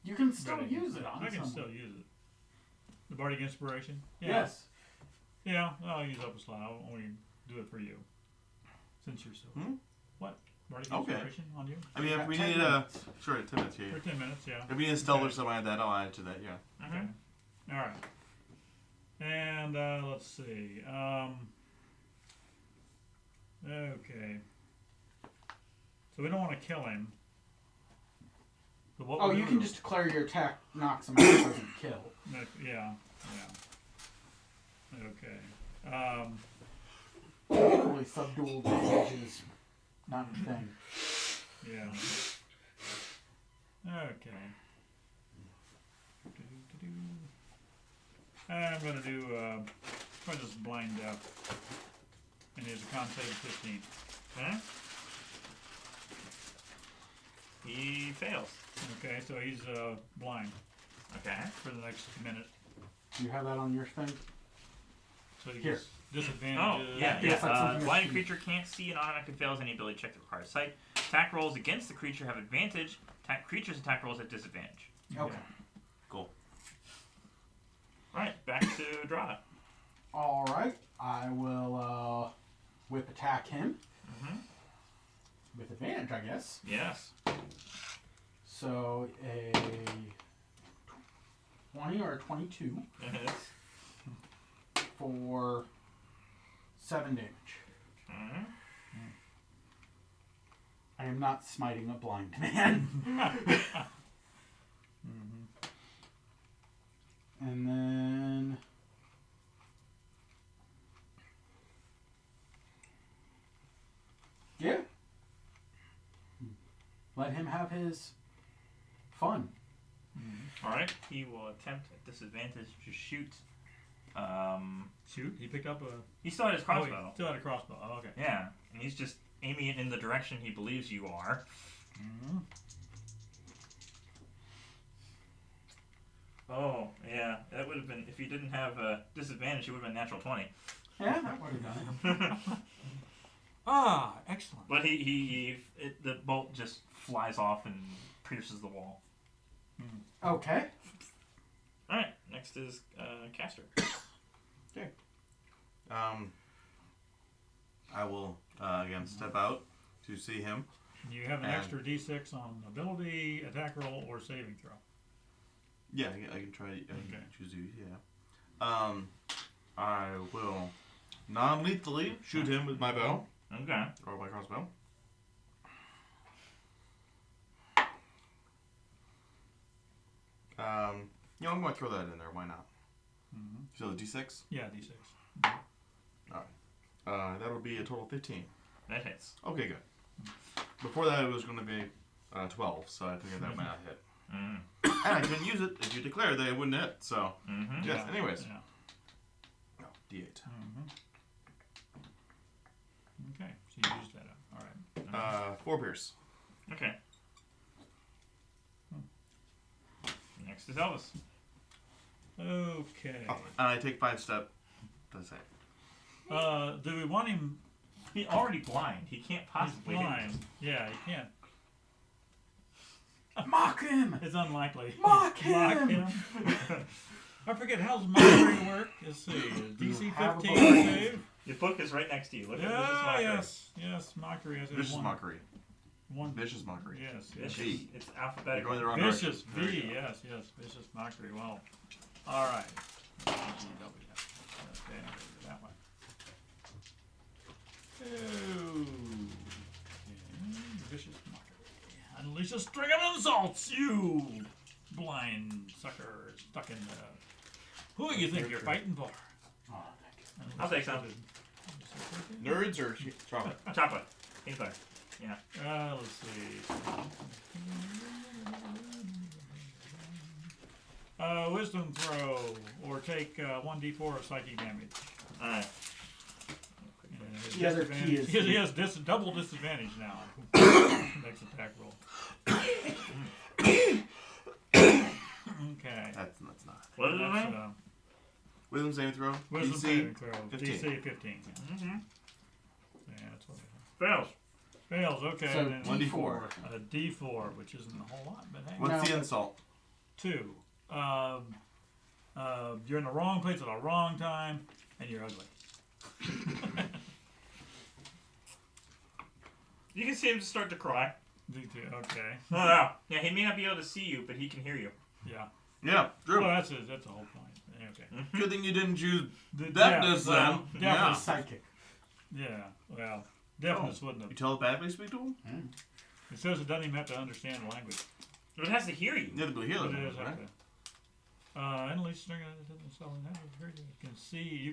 You can still ready. use it on I can someone. still use it. The bardic inspiration. Yeah. Yes. Yeah. I'll use up a slot. I'll only do it for you, since you're so. Hmm? What? Bardic Okay. inspiration on you I mean, if Got we 10 need minutes. sure, 10 minutes, yeah. for 10 minutes. Yeah. If we need a stealth or Okay. something like that, I'll add to that, yeah. Mm-hmm. Okay. All right. And let's see. Okay. So we don't want to kill him. But what Oh, we'll you do- can just declare your attack knocks him out, doesn't kill. Yeah. Okay. Thankfully, subdual damage is not a thing. Yeah. Okay. I'm gonna do try this blind death. And there's a con save of 15. Okay. He fails. Okay, so he's blind Okay. for the next minute. Do you have that on your thing? So he Here. gets disadvantages. Oh, yeah. Yes, that's something Blind that's- creature can't see and automatically fails any ability check that requires sight. Attack rolls against the creature have advantage. Creature's attack rolls at disadvantage. Okay. Cool. Right, back to Drada. Alright. I will whip attack him. Mm-hmm. With advantage, I guess. Yes. So a 20 or a 22 It is. for 7 damage. Mm-hmm. I am not smiting a blind man. And then yeah, let him have his fun. Alright, he will attempt at disadvantage to shoot. Shoot, he picked up a... He still had his crossbow. Oh, he still had a crossbow. Oh, okay. Yeah, and he's just aiming it in the direction he believes you are. Oh, yeah, that would have been, if he didn't have a disadvantage, it would have been natural 20. Yeah, that would have done it. Ah, excellent. But the bolt just flies off and pierces the wall. Okay. Alright, next is Caster. Okay. I will again step out to see him. You have an extra d6 on ability, attack roll, or saving throw. Yeah, I can try. I can Okay. choose these. Yeah. I will non-lethally shoot him with my bow Okay. or my crossbow. I'm going to throw that in there. Why not? So the d6. Yeah, d6. That'll be a total of 15. That hits. Okay, good. Before that, it was going to be 12, so I figured that might not hit. Mm. And I couldn't use it if you declared that it wouldn't hit. So yes. Yeah. Anyways. Yeah. Oh, d8. Okay, so you used that up. All right. 4 pierce. Okay. Next is Elvis. Okay. Oh, and I take 5 step. Does it? Do we want him... He's already blind. He can't possibly He's hit blind. Yeah, he can't. Mock him! It's unlikely. Mock him! Mock him. I forget, how's mockery work? Let's see. DC have a 15 book. save. Your book is right next to you. Look at this. Yeah, yes, mockery. I said Vicious one. mockery. One. Vicious mockery. Yes, Vicious. yes. V. It's You're alphabetical. going the wrong Vicious direction. There you V, go. yes, vicious mockery. Well, all right. Okay, that one. Okay, vicious mockery. Unleash a string of insults, you blind sucker stuck in the. Who do you think you're fighting for? Oh, thank you. I'll take some. Nerds or chocolate? Chocolate. Peanut butter. Yeah. Let's see. Wisdom throw, or take 1d4 of psychic damage. Alright. And his The other key is- he has double disadvantage now. Next attack roll. Okay. That's not. What is it, That's, man? Wisdom saving throw. Wisdom DC. saving throw. 15. DC 15. Mm-hmm. Yeah, that's what I have. Fails. Fails, okay. So then 1d4. a D4, which isn't a whole lot, but hey. What's No. the insult? 2. You're in the wrong place at the wrong time, and you're ugly. You can see him start to cry. D2, okay. Oh, no. Yeah, he may not be able to see you, but he can hear you. Yeah. Yeah, true. Well, that's the whole point. Okay. Good thing you didn't choose The- deafness yeah, well, then. deafness. Yeah. Psychic. Yeah, well, deafness wouldn't You have. telepathically speak to him? It says it doesn't even have to understand the language. But it has to hear you. Yeah, the healer. But it is Right? okay. And at least you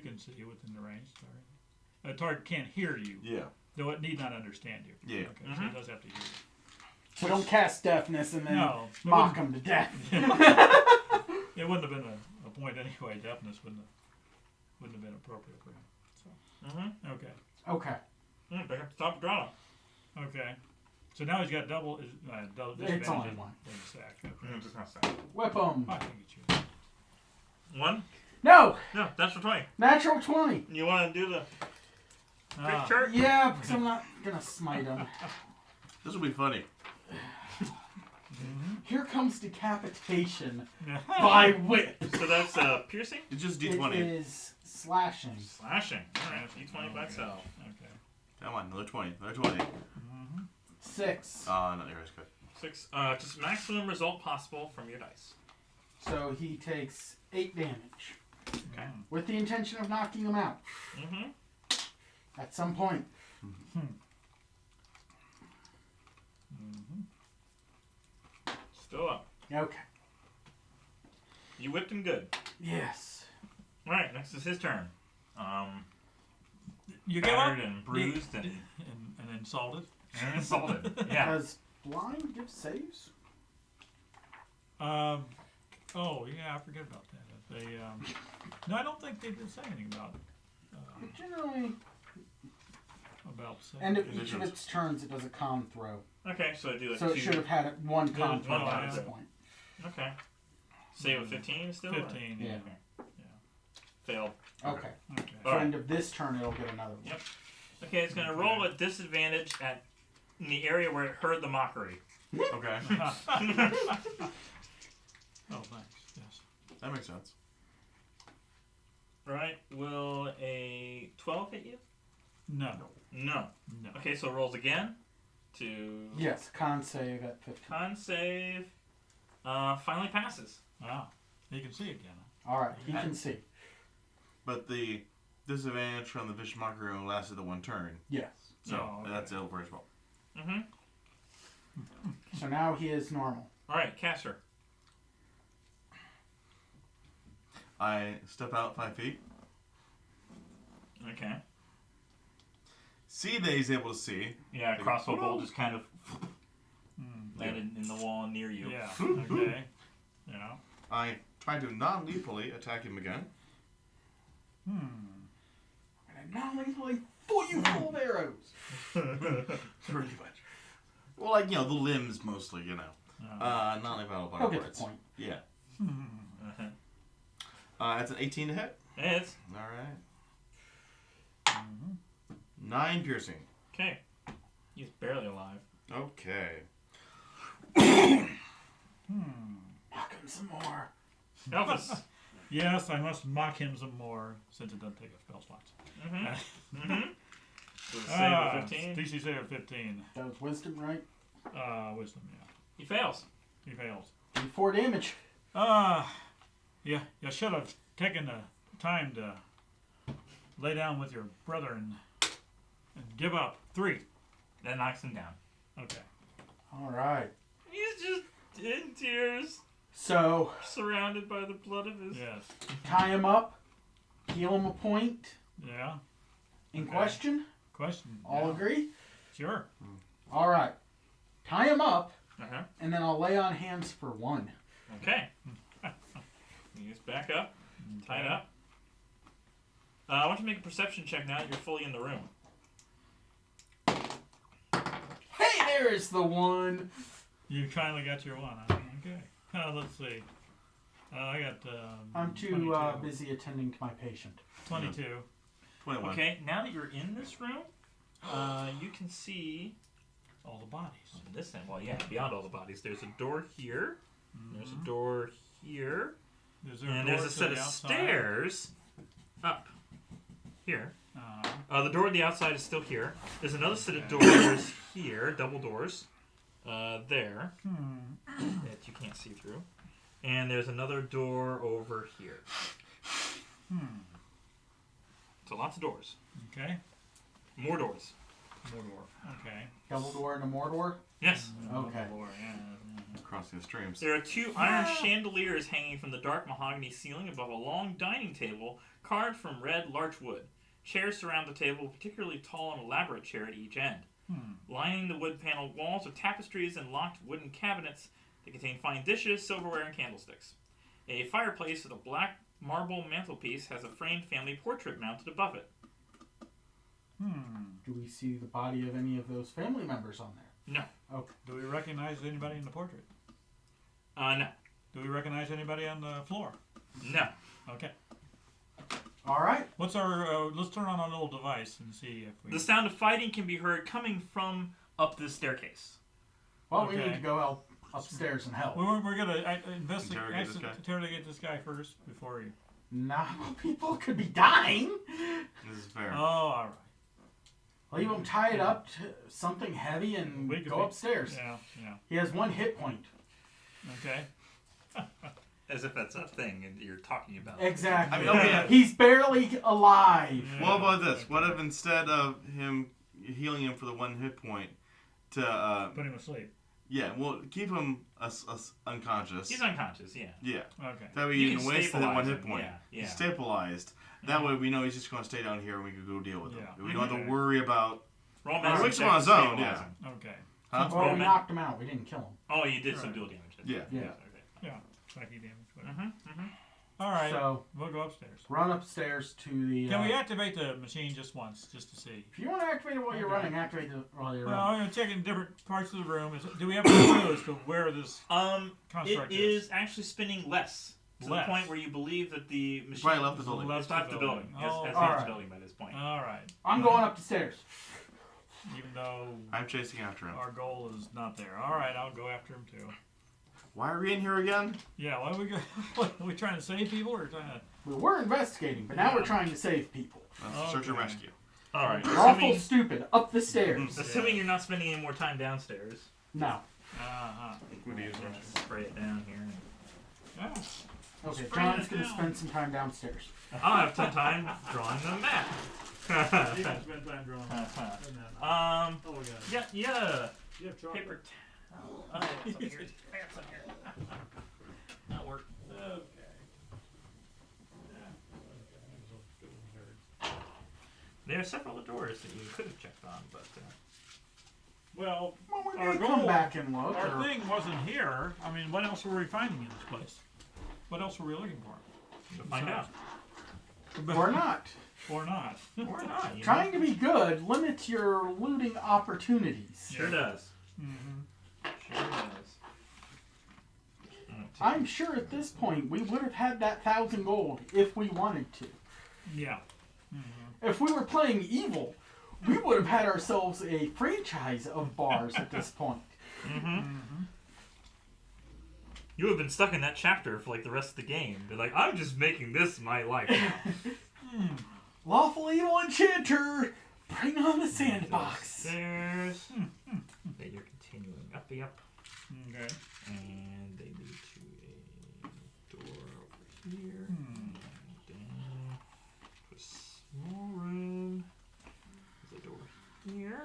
can see within the range. Sorry. A target can't hear you, Yeah. though it need not understand you. Yeah. Okay, so it does have to hear you. So don't cast deafness and then No, it mock him to death. It wouldn't have been a point anyway. Deafness wouldn't have been appropriate for him. So Mm-hmm. okay, Okay. Pick up the top draw. okay. So now he's got double disadvantage. It's only one. in the sack. Okay. Mm, just not sad. Whip him. I think it's you. 1? No! No, that's for 20. Natural 20. You want to do the quick Ah. chart? Yeah, because I'm not going to smite him. This will be funny. Here comes decapitation by whip. So that's piercing? It's just It D20. is slashing. Slashing. Alright, D20 by itself. Okay. Come on, another 20. Another 20. 6. No, yours good. 6. Just maximum result possible from your dice. So he takes 8 damage. Okay. With the intention of knocking him out. Mm-hmm. At some point. Still up. Okay. You whipped him good. Yes. All right, next is his turn. You give up? Battered and bruised and insulted? and insulted. Yeah. Does blind give saves? Oh, yeah, I forget about that. They, no, I don't think they did say anything about But generally, saying. end of each of its turns, it does a con throw. Okay, so I do like So two. it should have had one con Good, throw one at this con. point. Okay. Save with 15 still? 15, Yeah. Okay. Failed. Okay. Okay. So Alright. end of this turn, it'll get another one. Yep. Okay, it's going to roll at disadvantage in the area where it heard the mockery. Okay. Oh, thanks. Yes. That makes sense. Right? Will a 12 hit you? No. No. No. Okay, so it rolls again to Yes, con save at 15. con save. Finally passes. Wow. You can see again. Alright, he can see. But the disadvantage from the vicious mockery only lasted the one turn. Yes. So Oh, okay. that's over as well. Mm-hmm. So now he is normal. Alright, Caster. I step out 5 feet. Okay. See that he's able to see. Yeah, Like, crossbow whoa. bolt just kind of Mm. landed in the wall near you. Yeah. Okay. Yeah. I try to non-lethally attack him again. And now lethally fool you full of arrows. Pretty much. Well, like, the limbs mostly, non-lethal He'll get bullets. the point. Yeah. Uh-huh. That's an 18 to hit. It's All right. 9 piercing. okay. He's barely alive. Okay. Mock him some more. Elvis. Yes, I must mock him some more since it doesn't take a spell slot. Mm-hmm. Mm-hmm. Does it save with 15? DC save of 15. That was wisdom, right? Wisdom, yeah. He fails. He fails. 4 damage. Yeah, you should have taken the time to lay down with your brother and give up. 3. That knocks him down. Okay. Alright. He's just in tears, So, surrounded by the blood of his. Yes. tie him up, heal him a point. Yeah. In Okay. question? Question. All Yeah. agree? Sure. Alright. Tie him up, Uh-huh. and then I'll lay on hands for 1. Okay. He's back up, tied up. I want you to make a perception check now that you're fully in the room. Hey, there is the 1. You finally got your 1. Huh? Okay. Let's see. I got. I'm too 22. busy attending to my patient. 22. 21. Okay, now that you're in this room, you can see All the bodies. on this end. Well, yeah, beyond all the bodies. There's a door here. There's a door here. Is there And door there's a to set the of outside? stairs up here. Uh-huh. The door to the outside is still here. There's another set of doors here, double doors, there, that you can't see through. And there's another door over here. So lots of doors. Okay. More doors. More door. Okay. Double door and a more door? Yes. Okay. Door, yeah. Crossing the streams. There are 2 iron chandeliers hanging from the dark mahogany ceiling above a long dining table carved from red larch wood. Chairs surround the table, a particularly tall and elaborate chair at each end. Lining the wood paneled walls are tapestries and locked wooden cabinets that contain fine dishes, silverware, and candlesticks. A fireplace with a black marble mantelpiece has a framed family portrait mounted above it. Do we see the body of any of those family members on there? No. Okay. Do we recognize anybody in the portrait? No. Do we recognize anybody on the floor? No. Okay. Alright. What's our? Let's turn on our little device and see if we. The sound of fighting can be heard coming from up this staircase. Well, we Okay. need to go upstairs and help. We're gonna investigate, Interrogate this guy? interrogate this guy first before you. Now people could be dying. This is fair. Oh, all right. Leave him tied up to something heavy and We could go be- upstairs. Yeah, yeah. He has 1 hit point. Okay. As if that's a thing and you're talking about. Exactly. I mean, okay. He's barely alive. Yeah. What about this? What if instead of him healing him for the 1 hit point, to Put him asleep. Yeah, well, keep him unconscious. He's unconscious, yeah. Yeah. Okay. That way You you can can waste that one stabilize hit him, point. yeah, yeah. He's stabilized. That way we know he's just going to stay down here and we can go deal with him. Yeah. We don't have Okay. to worry about... Roll He medicine wakes him check on to his own, stabilize yeah. him. Okay. Huh? Well, Roll we med- knocked him out. We didn't kill him. Oh, you did some Right. dual damage. Yeah. Yeah. Okay. Yeah. Psychic damage. Whatever. Mm-hmm. All right. So We'll go upstairs. run upstairs to the. Can we activate the machine just once, just to see? If you want to activate it while you're Okay. running, activate it while you're Well, running. I'm going to check in different parts of the room. Do we have a clue as to where this It construct is actually spinning less. To Less. the point where you believe that the machine Probably left the building. has left the building. Has Oh, left alright. the building by this point. All right. I'm going up the stairs. Even though I'm chasing after him. our goal is not there. All right, I'll go after him too. Why are we in here again? Yeah, why are we go? What, are we trying to save people or trying to? Well, we're investigating, but now we're trying to save people. Search and Okay. rescue. All right. You're awful stupid. Up the stairs. Assuming you're not spending any more time downstairs. No. Uh-huh. Spray it down here. Yeah. Okay, Spray John's it going to down. spend some time downstairs. I'll have some time drawing the map. You can spend time drawing. Um. Oh, we got it. Yeah. Yeah. You have chocolate? Paper towel. I got some here. I got some here. That'll work. Okay. There are several doors that you could have checked on, but Well, Well, we Our may come goal- back and look. our or- thing wasn't here. I mean, what else were we finding in this place? What else were we looking for? you'll find out. Or not. Or not. Or not. You know? Trying to be good limits your looting opportunities. Sure does. Mm-hmm. Sure does. I'm sure at this point we would have had that 1,000 gold if we wanted to. Yeah. If we were playing evil, we would have had ourselves a franchise of bars at this point. Mm-hmm. You have been stuck in that chapter for like the rest of the game. They're like, I'm just making this my life now. Lawful evil enchanter, bring on the sandbox. Stairs. Then you're continuing up. Okay. And they lead to a door over here. And down to a small room. There's a door here.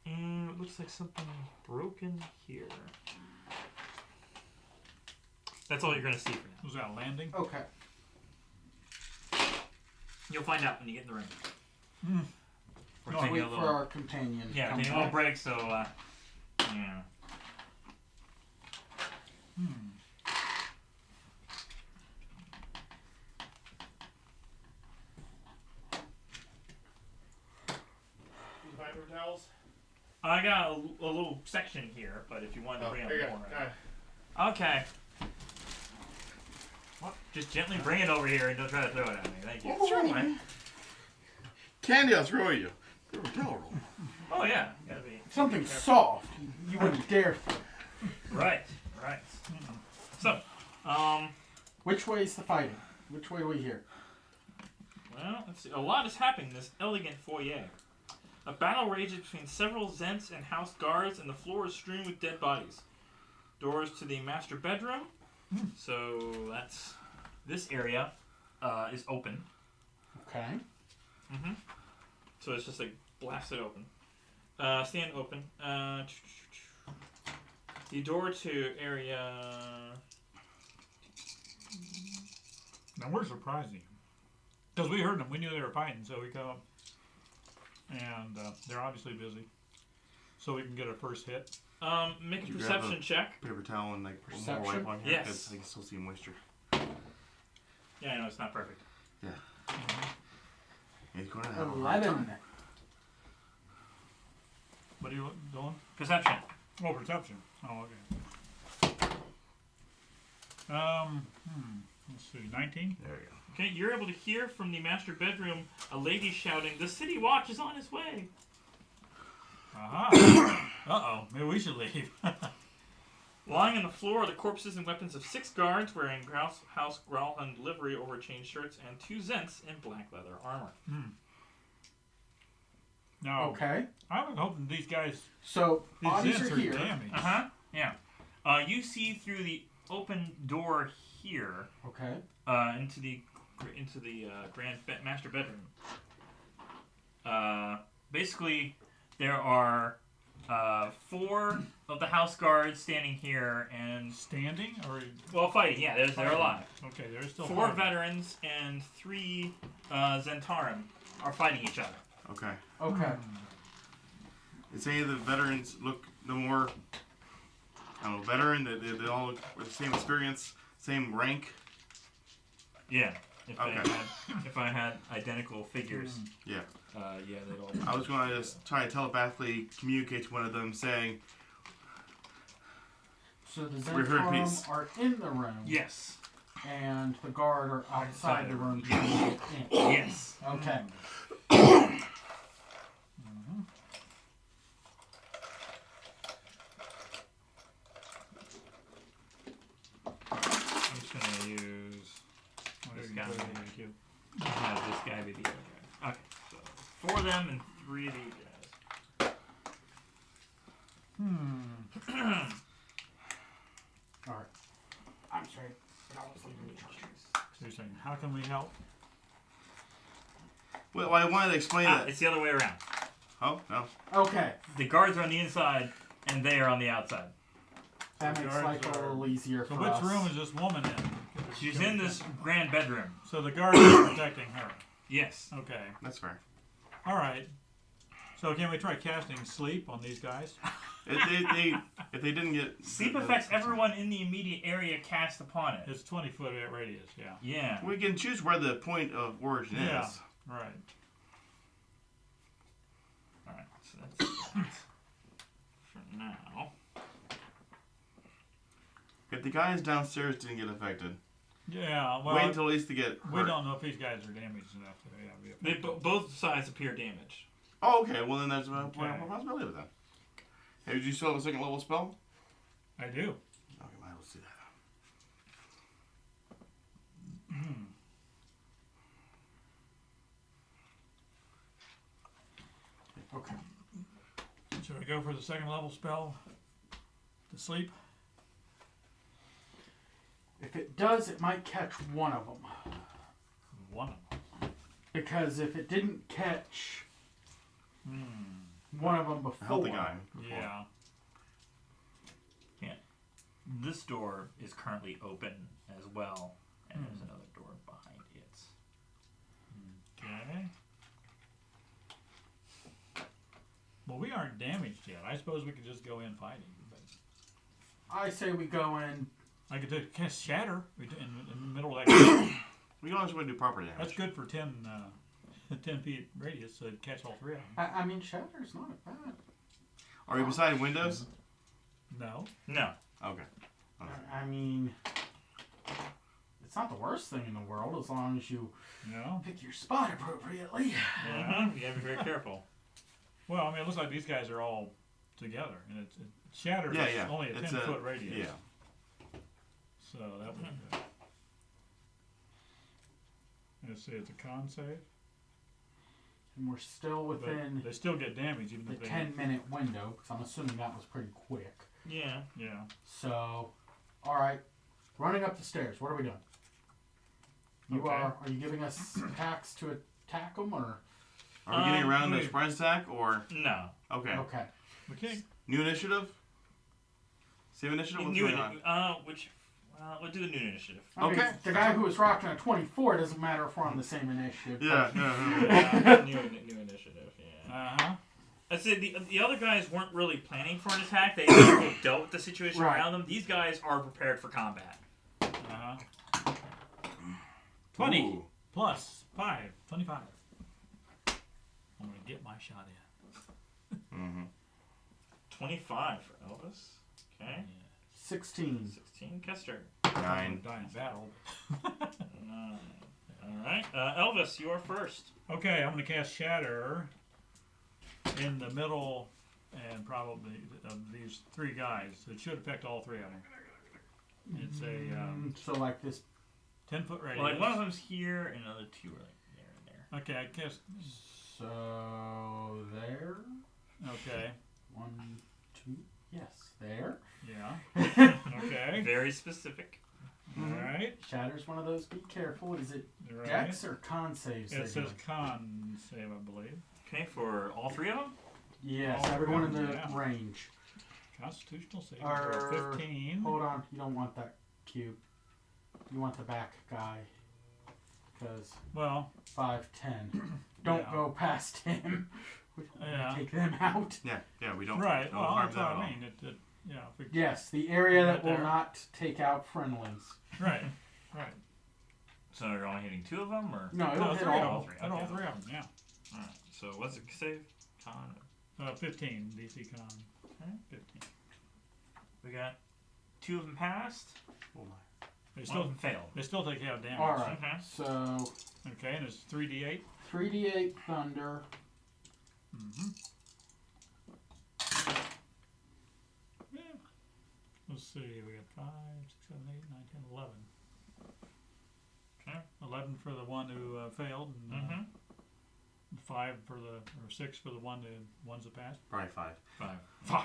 And it looks like something broken here. That's all you're going to see for now. Was that a landing? Okay. You'll find out when you get in the room. We're Let's taking wait a for little, our companion. to yeah, come taking a little back. break, so, yeah. Paper towels? I got a little section here, but if you wanted to bring up more. Okay. Well, just gently bring it over here and don't try to throw it at me. Thank you. Alright. Candy, I'll throw you. Paper towel roll. Oh, yeah. Gotta be. Something soft. You wouldn't dare throw. Right. So, Which way is the fighting? Which way do we hear? well, let's see. A lot is happening in this elegant foyer. A battle rages between several Zents and house guards, and the floor is strewn with dead bodies. Doors to the master bedroom. So that's this area is open. Okay. So it's just like blasted open. Stand open. The door to area. Now we're surprising. Because we heard them. We knew they were fighting, so we come up. And they're obviously busy. So we can get a first hit. Make a Did you grab perception check. Paper towel and like put more Perception? wipe on here Yes. because I can still see moisture. Yeah, I know it's not perfect. He's going to have a hard 11. time. What are you doing? Perception. Oh, perception. Oh, okay. Let's see. 19? There you go. Okay, you're able to hear from the master bedroom a lady shouting, "The city watch is on its way." Aha. Uh-oh. Maybe we should leave. Lying on the floor are the corpses and weapons of 6 guards wearing House Growlhund livery over chain shirts and 2 Zents in black leather armor. Now, Okay. I was hoping these guys, So, these bodies Zents are are here. damaged. Yeah. You see through the open door here Okay. into the grand master bedroom. Basically, there are 4 of the house guards standing here, and Standing or fighting. Yeah, they're alive. okay? They're still 4 fighting. veterans and 3 Zentarim are fighting each other. Okay. Okay. Is any of the veterans look no more, I don't know, veteran? They all look with the same experience, same rank? Yeah. If Okay. if I had identical figures, Yeah. yeah, they'd all. I was going to just try to telepathically communicate to one of them saying, So the We're here in peace. Zentarum are in the room. Yes. And the guard are outside the room trying to get in. Yes. Okay. I'm just gonna use this guy. Thank you. Have this guy be the other guy. Okay. So 4 of them and 3 of these guys. Alright. I'm sorry. But I was leaving the charges. So you're saying, how can we help? well, I wanted to explain that. It's the other way around. Oh, no. Okay. The guards are on the inside, and they are on the outside. That The makes guards life a are- little easier So for which us. room is this woman in? She's in this grand bedroom. So the guards are protecting her. Yes. Okay. That's fair. All right. So can we try casting sleep on these guys? If they didn't get... Sleep affects everyone in the immediate area cast upon it. It's 20-foot radius. Yeah. Yeah. We can choose where the point of origin Yeah. is. Right. Alright, so that's that for now. If the guys downstairs didn't get affected, Yeah. Well, wait until at least they get hurt. we don't know if these guys are damaged enough to be Both sides appear damaged. Oh, okay. Well, then there's a Okay. possibility with that. Hey, did you still have a second level spell? I do. Okay, might as well see that. Okay. Should I go for the second level spell to sleep? If it does, it might catch one of them. One of them. Because if it didn't catch one of them A before, healthy guy. Before. Yeah. This door is currently open as well, and there's another door behind it. Okay. Well, we aren't damaged yet. I suppose we could just go in fighting. But I say we go in. I could cast Shatter in the middle of that. We don't want to do proper damage. That's good for 10 feet radius, so it'd catch all 3 of them. I mean, Shatter's not bad. Are you beside windows? No. No. Okay. I mean, it's not the worst thing in the world as long as you No. pick your spot appropriately. You have to be very careful. Well, I mean, it looks like these guys are all together, and it's Shatter Yeah, is yeah. only a It's 10-foot radius. Yeah. So that would be good. Let's see, it's a con save. And we're still But within they still get damage even the if they 10-minute window, because I'm assuming that was pretty quick. Yeah. Yeah. So, alright. Running up the stairs. What are we doing? You Okay. are you giving us attacks to attack them, or? Are we getting around the wait. surprise attack, or... No. Okay. Okay. Okay. New initiative? Same initiative? What's New going on? we'll do the new initiative. I mean, Okay. the guy who was rocking a 24 doesn't matter if we're on the same initiative. Yeah. New initiative. Yeah. Uh-huh. I'd say the other guys weren't really planning for an attack. They dealt with the situation Right. around them. These guys are prepared for combat. Uh-huh. 20 Ooh. plus 5. 25. I'm going to get my shot in. Mm-hmm. 25 for Elvis. Okay. 16. 16 Kester. 9. Die in battle. 9. All right. Elvis, you are first. Okay, I'm going to cast Shatter in the middle and probably of these 3 guys. It should affect all 3 of them. It's a So like this. 10-foot radius. Well, like one of them's here, and another 2 are like there and there. Okay, I cast. So there. Okay. 1, 2. Yes, there. Yeah. Okay. Very specific. All right. Shatter's one of those. Be careful. Is it Right. Dex or con saves? It they're says doing? con save, I believe. Okay, for all 3 of them? Yes, Oh, everyone in the yeah. range. Constitutional saving Or- throw 15. Hold on, you don't want that cube. You want the back guy. Because Well, 5, 10. Don't Yeah. go past him. We don't wanna Yeah. take them out. Yeah, we don't. right. Don't Well, harm that's them what at all. I mean. Yeah. If we, Yes, the area that Right will there. not take out friendlies. Right. Right. So you're only hitting 2 of them, or? No, it'll No, hit three all. of them. Hit all Okay. 3 of them. Yeah. Alright, so what's it save? Con. 15 DC con. Okay. 15. We got 2 of them passed. Oh my. They 1 of still them failed. they still take half damage. Alright, Okay. so Okay, and it's 3d8. 3d8 thunder. Mm-hmm. Yeah. Let's see. We got 5, 6, 7, 8, 9, 10, 11. Okay. 11 for the one who failed, and Mm-hmm. 5 for the, or 6 for the ones that passed. Probably 5. 5. 5.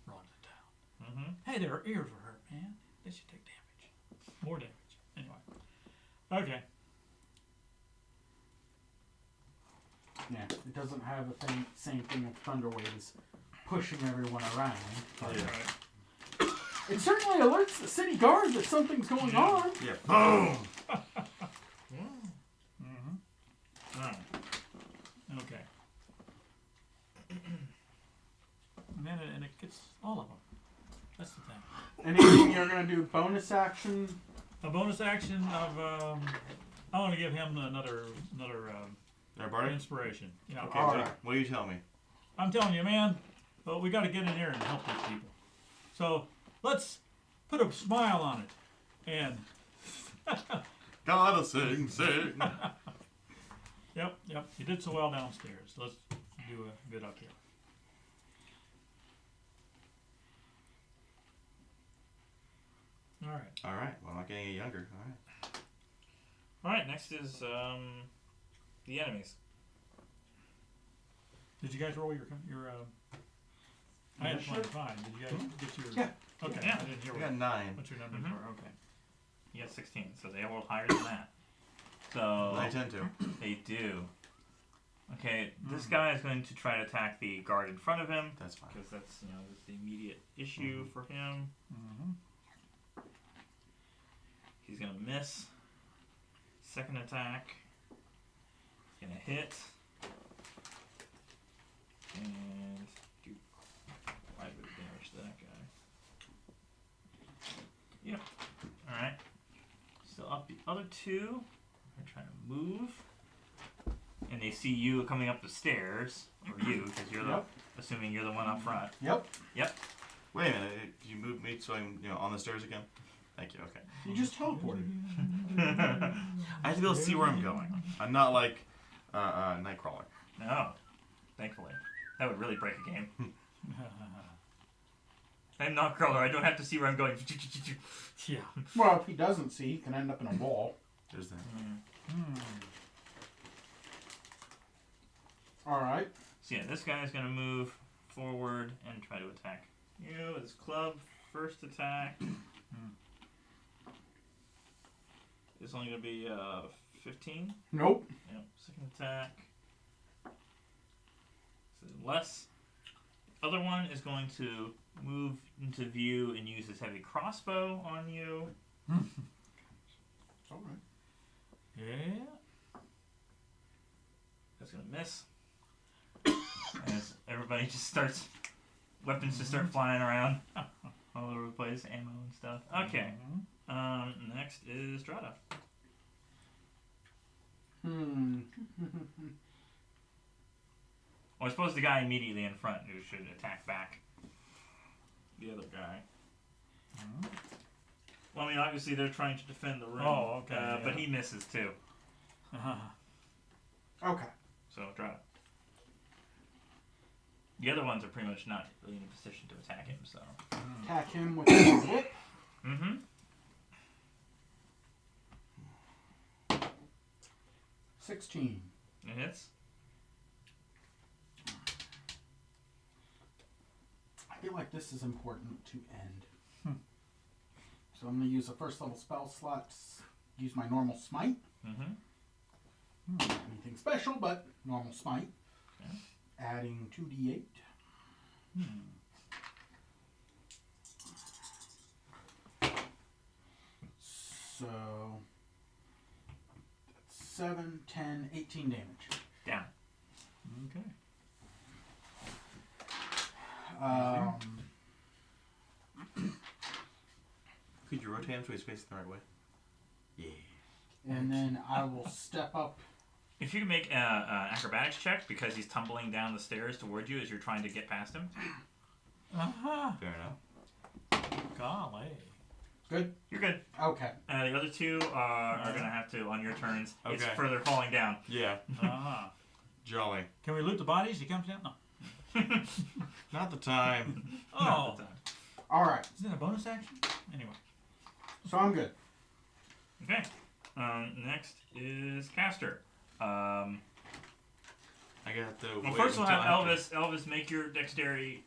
Runs it down. Mm-hmm. Hey, their ears were hurt, man. They should take damage. More damage. Anyway. Okay. Yeah, it doesn't have the same thing of thunder waves pushing everyone around. All Yeah. right. It certainly alerts the city guard that something's going Yeah. on. Yeah. Boom. Mm-hmm. Alright. Okay. And it gets all of them. That's the thing. Anything you're gonna do bonus action? A bonus action of I want to give him another Everybody? inspiration. Yeah. Okay. All What, right. what are you telling me? I'm telling you, man. But we got to get in there and help these people. So let's put a smile on it. And Gotta sing. yep. You did so well downstairs. Let's do a bit up here. All right. All right. Well, I'm not getting any younger. All right. Alright, next is the enemies. Did you guys roll your? I had Sure. 25. Did you guys get your? Yeah. Okay. Yeah. I didn't hear I got 9. what your numbers Mhm. were. Okay. You got 16, so they rolled higher than that. So I tend to. they do. Okay, this guy is going to try to attack the guard in front of him That's fine. because that's that's the immediate issue for him. Mm-hmm. He's gonna miss. Second attack. He's gonna hit. And do 5 bit damage to that guy. Yep. Alright. Still up the other 2. They're trying to move. And they see you coming up the stairs. Or you, because you're Yep. assuming you're the one up front. Yep. Wait a minute. Did you move me so I'm on the stairs again? Thank you. Okay. You just teleported. I have to be able to see where I'm going. I'm not like Nightcrawler. No. Thankfully. That would really break a game. I'm not crawler. I don't have to see where I'm going. Yeah. Well, if he doesn't see, he can end up in a wall. There's that. Alright. So yeah, this guy is going to move forward and try to attack you with his club. First attack is only going to be 15. Nope. Yep. Second attack is less. Other one is going to move into view and use his heavy crossbow on you. Alright. Yeah. That's going to miss. As everybody just starts, weapons just start flying around all over the place, ammo and stuff. Okay. Next is Strata. Hmm. Well, I suppose the guy immediately in front who should attack back the other guy. Well, I mean, obviously they're trying to defend the room. Oh, okay, But yeah. he misses too. Okay. So, Strata. The other ones are pretty much not really in a position to attack him, so. Attack him with a whip. Mm-hmm. 16. It hits. I feel like this is important to end. So I'm going to use a first level spell slot. Use my normal smite. Mm-hmm. Not anything special, but normal smite. Okay. adding 2d8. So that's 7, 10, 18 damage. Down. Okay. Could you rotate him so he's facing the right way? Yeah. And then I will step up. If you can make an acrobatics check because he's tumbling down the stairs toward you as you're trying to get past him. Fair enough. Golly. Good? You're good. Okay. The other two are going to have to, on your turns, it's Okay. further falling down. Yeah. Jolly. Can we loot the bodies? He comes down? No. Not the time. Oh. Alright. Is that a bonus action? Anyway. So I'm good. Okay. Next is Caster. I got the. Well, first we'll have Elvis make your dexterity,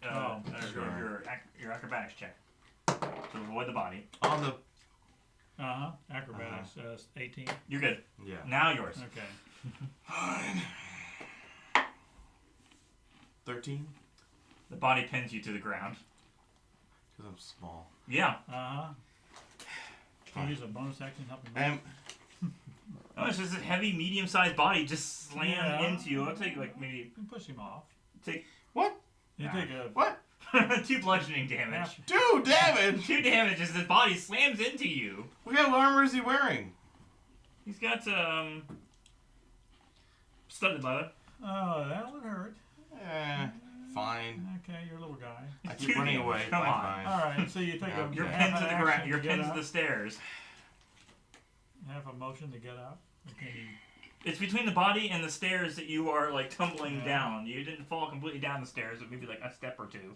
sure. your acrobatics check to avoid the body. On the. Acrobatics, 18. You're good. Yeah. Now yours. Okay. Fine. 13. The body pins you to the ground. Because I'm small. Yeah. Can you use a bonus action to help me? Oh, it's just a heavy, medium-sized body just slammed into you. I'll take maybe. You can push him off. Take What? You take a. What? 2 bludgeoning damage. 2 damage! 2 damage as his body slams into you. What kind of armor is he wearing? He's got studded leather. Oh, that would hurt. Fine. Okay, you're a little guy. I keep running away. Come on. Fine. All right, so you take Okay. You're half pinned to an the ground. action You're to get pinned to up. the stairs. Half a motion to get up. Okay. It's between the body and the stairs that you are tumbling down. You didn't fall completely down the stairs, but maybe a step or two.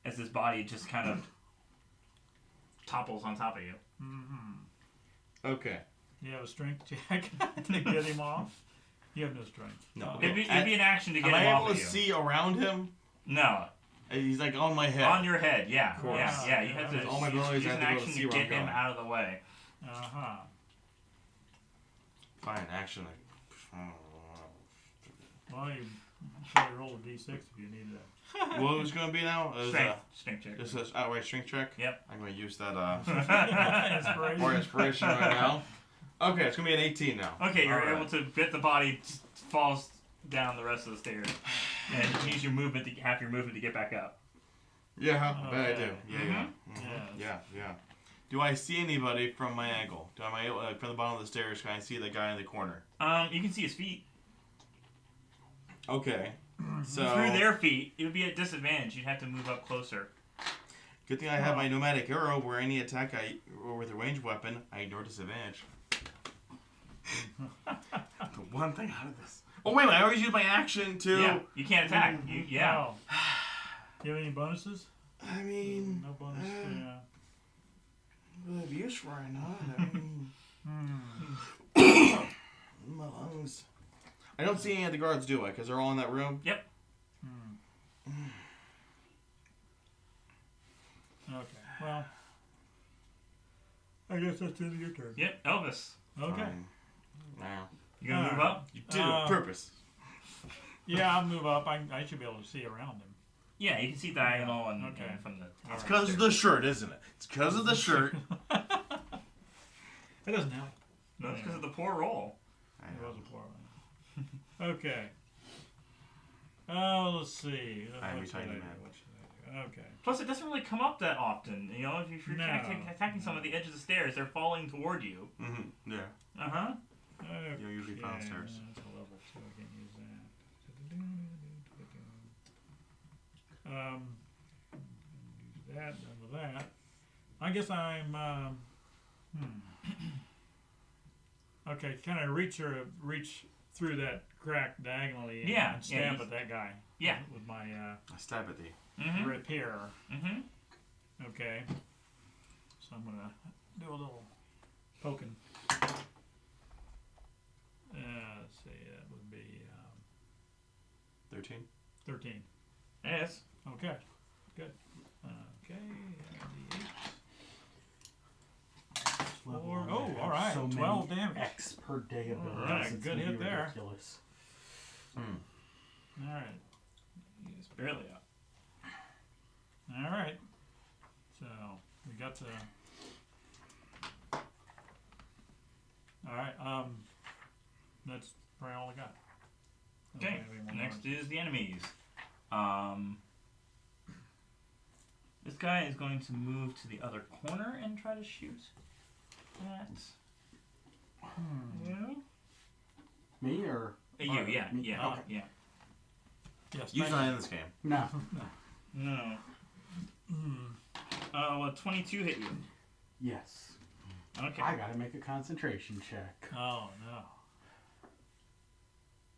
As this body just kind of topples on top of you. Okay. You have a strength check to get him off? You have no strength. No. It'd be an action to get Am him I off able of to you. see around him? No. He's on my head. On your head, yeah. Of course. Yeah, you have to All my use abilities, I an have to be able to action see to where I'm get him going. out of the way. Fine, action. Well, you should roll a d6 if you need that. What was going to be now? Strength check. This is outright strength check? Yep. I'm going to use that Inspiration. for inspiration right now. Okay, it's going to be an 18 now. Okay, you're All able to get the body falls down the rest of the stairs, and use your movement half your movement to get back up. Yeah, I bet I do. Yeah. Do I see anybody from my angle? From the bottom of the stairs, can I see the guy in the corner? You can see his feet. Okay. So Through their feet, it would be at disadvantage. You'd have to move up closer. good thing I have my nomadic arrow, where any attack or with a ranged weapon, I ignore disadvantage. The one thing out of this. Oh wait a minute! I always use my action to. Yeah, you can't attack. Oh. Do you Do you have any bonuses? I mean, No bonus. will it be useful or not? I mean, my lungs. I don't see any of the guards, do I? Because they're all in that room. Yep. Okay. Well, I guess that's the end of your turn. Yep. Elvis, Okay. Fine. Now you gonna move up? you did it on purpose. Yeah, I'll move up. I should be able to see around him. Yeah, you can see diagonal and Okay. from the. It's because of the shirt, isn't it? It's because of the shirt. That doesn't help. No, it's because of the poor roll. It was a poor one. Okay. Oh, let's see. I'm What should I tiny do? man. What should I do? Okay. Plus, it doesn't really come up that often. You know, if you're No. attacking someone at the edge of the stairs, they're falling toward you. Mm-hmm. Yeah. Uh huh. You're usually found stairs. That's a level 2. I can't use that. Use that. Done with that. I guess I'm. Okay, kind of reach through that crack diagonally and stab at that guy. Yeah. With my I stab at thee. rapier. Mm-hmm. Okay. So I'm gonna do a little poking. Let's see, that would be 13. 13. Yes. Okay, good. Okay, D8. Four. Oh, all right. So 12 many damage. X per day abilities. All right, It's good gonna hit be there. ridiculous. All right. He's barely up. All right. So we got the. All right. That's probably all I got. I don't Okay. have any more Next notes. is the enemies. This guy is going to move to the other corner and try to shoot at you. Me or You, yeah, me? yeah, Okay. yeah. Yes. You're thank not you. in this game. No. No. Well, 22 hit you. Yes. Okay. I gotta make a concentration check. Oh no.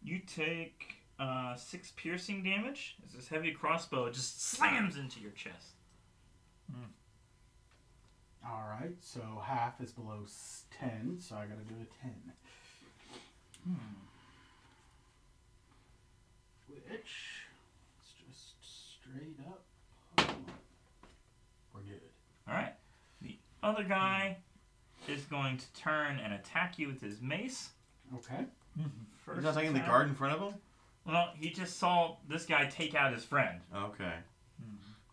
You take 6 piercing damage as this heavy crossbow just slams into your chest. Alright, so half is below 10, so I gotta do a 10. Which, it's just straight up. We're good. Alright. The other guy is going to turn and attack you with his mace. Okay. First He's not taking the attack. guard in front of him? Well, he just saw this guy take out his friend. Okay.